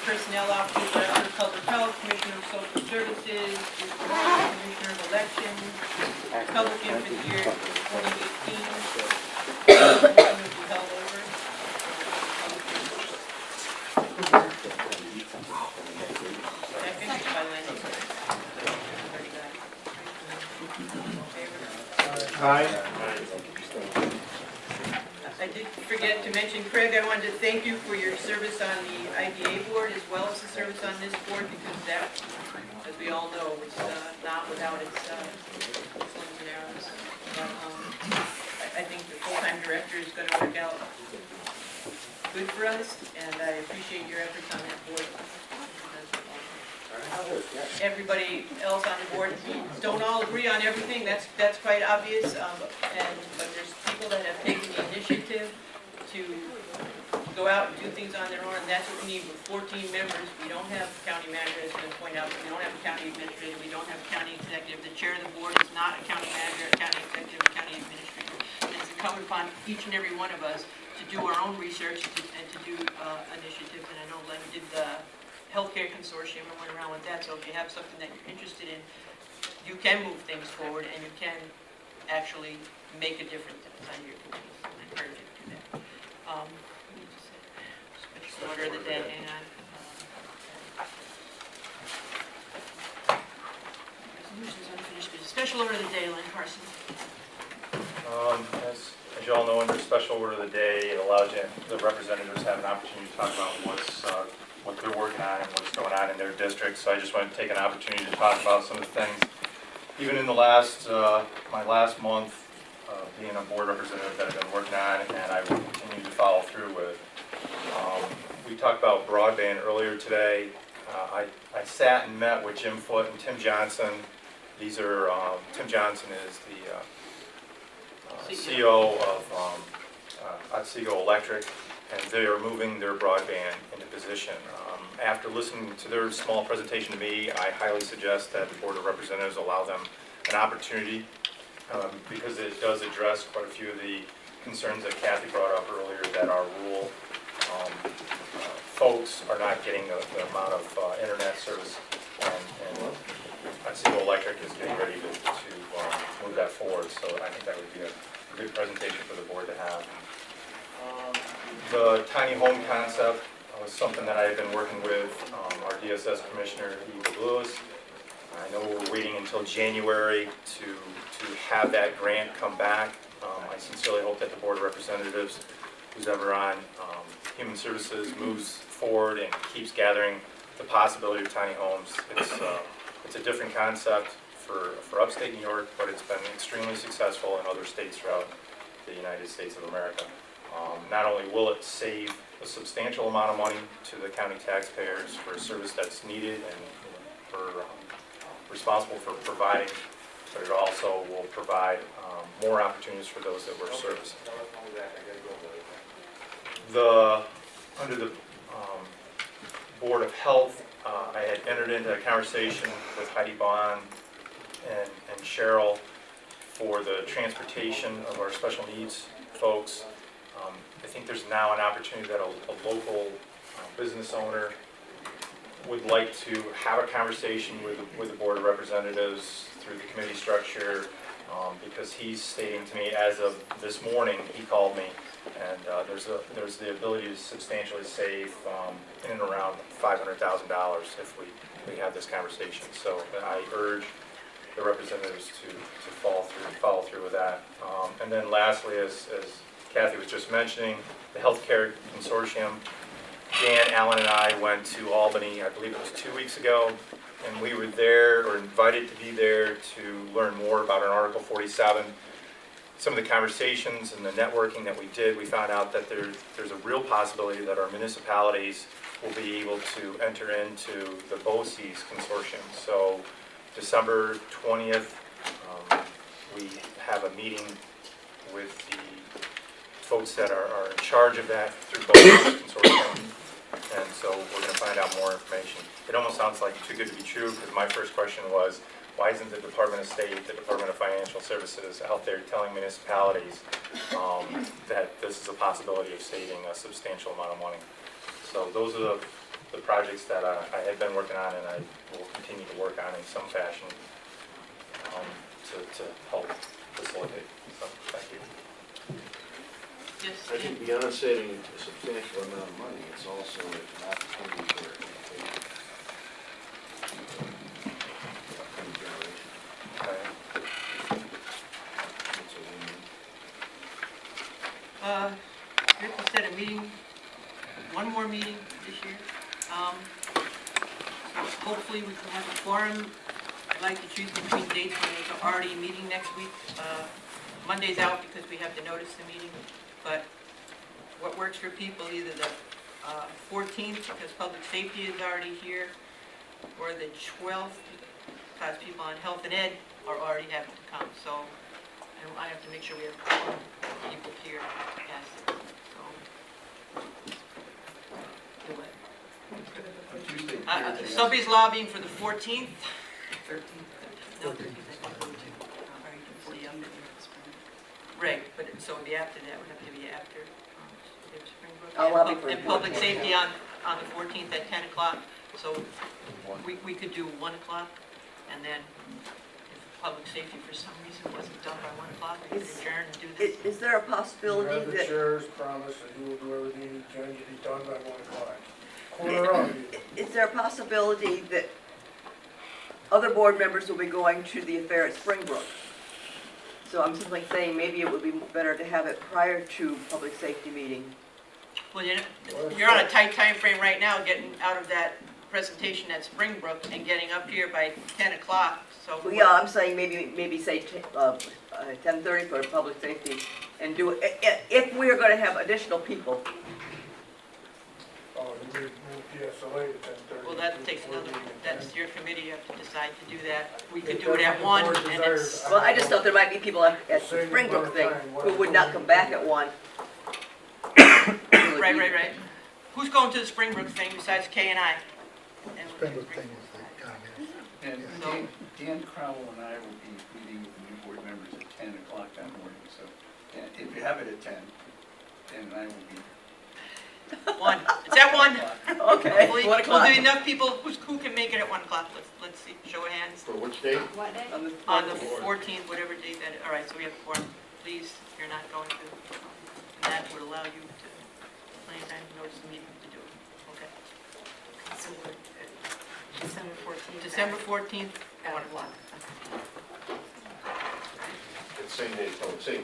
[SPEAKER 15] Personnel Officer, Director of Public Health, Commissioner of Social Services, Commissioner of Elections, Republican for the year 2018. Motion will be held over. Second by Lenny.
[SPEAKER 4] Aye.
[SPEAKER 15] I did forget to mention, Craig, I wanted to thank you for your service on the IDA board as well as the service on this board, because that, as we all know, was not without its slings and arrows. But, I think the full-time director is going to work out good for us, and I appreciate your efforts on that board. Everybody else on the board, we don't all agree on everything, that's quite obvious, but there's people that have taken the initiative to go out and do things on their own, and that's what we need with 14 members. We don't have a county manager, as I point out, we don't have a county administrator, we don't have a county executive. The chair of the board is not a county manager, a county executive, a county administrator. It's incumbent upon each and every one of us to do our own research and to do initiatives, and I know Lenny did the healthcare consortium and went around with that, so if you have something that you're interested in, you can move things forward and you can actually make a difference on your community. I encourage you to do that. Special order of the day, hang on. Resolutions unfinished business. Special order of the day, Len Carson.
[SPEAKER 16] As you all know, under special order of the day, it allows you, the representatives have an opportunity to talk about what they're working on and what's going on in their districts. So I just wanted to take an opportunity to talk about some of the things even in the last, my last month, being a board representative that I've been working on, and I will continue to follow through with. We talked about broadband earlier today. I sat and met with Jim Foote and Tim Johnson. These are, Tim Johnson is the CEO of Otsego Electric, and they are moving their broadband into position. After listening to their small presentation to me, I highly suggest that the Board of Representatives allow them an opportunity, because it does address quite a few of the concerns that Kathy brought up earlier, that our rural folks are not getting the amount of internet service, and Otsego Electric is getting ready to move that forward, so I think that would be a good presentation for the board to have. The tiny home concept was something that I have been working with our DSS Commissioner, Eva Lewis. I know we're waiting until January to have that grant come back. I sincerely hope that the Board of Representatives, who's ever on Human Services, moves forward and keeps gathering the possibility of tiny homes. It's a different concept for upstate New York, but it's been extremely successful in other states throughout the United States of America. Not only will it save a substantial amount of money to the county taxpayers for a service that's needed and responsible for providing, but it also will provide more opportunities for those that we're servicing. Under the Board of Health, I had entered into a conversation with Heidi Bond and Cheryl for the transportation of our special needs folks. I think there's now an opportunity that a local business owner would like to have a conversation with the Board of Representatives through the committee structure, because he's stating to me, as of this morning, he called me, and there's the ability to substantially save in and around $500,000 if we have this conversation. So I urge the representatives to follow through with that. And then lastly, as Kathy was just mentioning, the healthcare consortium. Dan, Allen, and I went to Albany, I believe it was 2 weeks ago, and we were there, or invited to be there, to learn more about an Article 47. Some of the conversations and the networking that we did, we found out that there's a real possibility that our municipalities will be able to enter into the BOCES consortium. So December 20th, we have a meeting with the folks that are in charge of that through BOCES consortium. And so we're going to find out more information. It almost sounds like too good to be true, because my first question was, why isn't the Department of State, the Department of Financial Services out there telling municipalities that this is a possibility of saving a substantial amount of money? So those are the projects that I had been working on, and I will continue to work on in some fashion to help facilitate. So thank you.
[SPEAKER 14] I think beyond saving a substantial amount of money, it's also an opportunity for education. Upcoming generation. It's a win-win.
[SPEAKER 15] Rick will set a meeting, one more meeting this year. So hopefully we can have a forum. I'd like to choose between dates when there's already a meeting next week. Monday's out because we have to notice the meeting, but what works for people, either the 14th, because public safety is already here, or the 12th, because people on health and ed are already having to come. So I have to make sure we have people here. Yes. So, somebody's lobbying for the 14th. 13th. No, 13th. Right, but so it'd be after that, would have to be after Springbrook.
[SPEAKER 2] I'll lobby for
[SPEAKER 15] And public safety on the 14th at 10 o'clock, so we could do 1 o'clock, and then if public safety for some reason wasn't done by 1 o'clock, we could adjourn and do this.
[SPEAKER 2] Is there a
[SPEAKER 12] You
[SPEAKER 2] possibility
[SPEAKER 12] have the
[SPEAKER 2] that,
[SPEAKER 12] chair's promise that you will do everything you can to be done by 1 o'clock. Quarter of you.
[SPEAKER 2] is there a possibility that other board members will be going to the affair at Springbrook? So I'm simply saying maybe it would be better to have it prior to public safety meeting.
[SPEAKER 15] Well, you're on a tight time frame right now, getting out of that presentation at Springbrook and getting up here by 10 o'clock, so.
[SPEAKER 2] Well, yeah, I'm saying maybe say 10:30 for public safety and do it, if we are gonna have additional people.
[SPEAKER 12] Oh, we move PSLA to 10:30.
[SPEAKER 15] Well, that takes another, that's your committee, you have to decide to do that. We could do it at 1 and it's,
[SPEAKER 2] Well, I just thought there might be people at the Springbrook thing who would not come back at 1.
[SPEAKER 15] right. Who's going to the Springbrook thing besides Kay and I? And-
[SPEAKER 13] Springbrook thing is the communist.
[SPEAKER 11] And
[SPEAKER 15] So-
[SPEAKER 11] Dan Crowell and I will be meeting with the new board members at 10 o'clock that morning, so if you have it at 10, Dan and I will be.
[SPEAKER 15] 1, it's at 1.
[SPEAKER 2] Okay, 1
[SPEAKER 15] Will
[SPEAKER 2] o'clock.
[SPEAKER 15] there be enough people, who can make it at 1 o'clock? Let's see, show of hands.
[SPEAKER 4] For which date?
[SPEAKER 5] What day?
[SPEAKER 15] On the 14th, whatever date that is. All right, so we have 4. Please, you're not going to, and that would allow you to, plenty of time to notice the meeting to do it. Okay.
[SPEAKER 5] So we're, December 14th.
[SPEAKER 15] December 14th,
[SPEAKER 5] At
[SPEAKER 15] 1 o'clock.
[SPEAKER 4] It's same day, so same.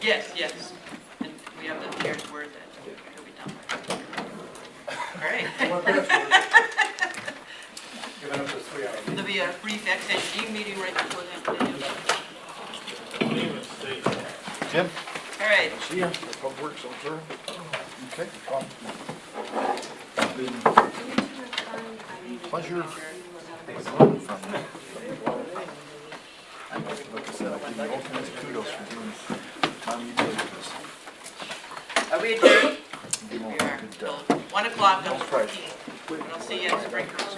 [SPEAKER 15] Yes. And we have the chair's word that it'll be done. All right.
[SPEAKER 10] Giving up to 3 hours.
[SPEAKER 15] There'll be a brief XNG meeting right before that.
[SPEAKER 4] Jim?
[SPEAKER 15] All right.
[SPEAKER 4] See ya. Public Works, I'm sure. Okay. Pleasure. Like I said, I give you all kinds of kudos for doing the time you did with this.
[SPEAKER 2] Are we adjourned?
[SPEAKER 4] You all
[SPEAKER 15] We
[SPEAKER 4] did
[SPEAKER 15] are
[SPEAKER 4] good
[SPEAKER 15] till
[SPEAKER 4] job.
[SPEAKER 15] 1 o'clock on the
[SPEAKER 4] That's right.
[SPEAKER 15] 14th. And I'll see you at Springbrook.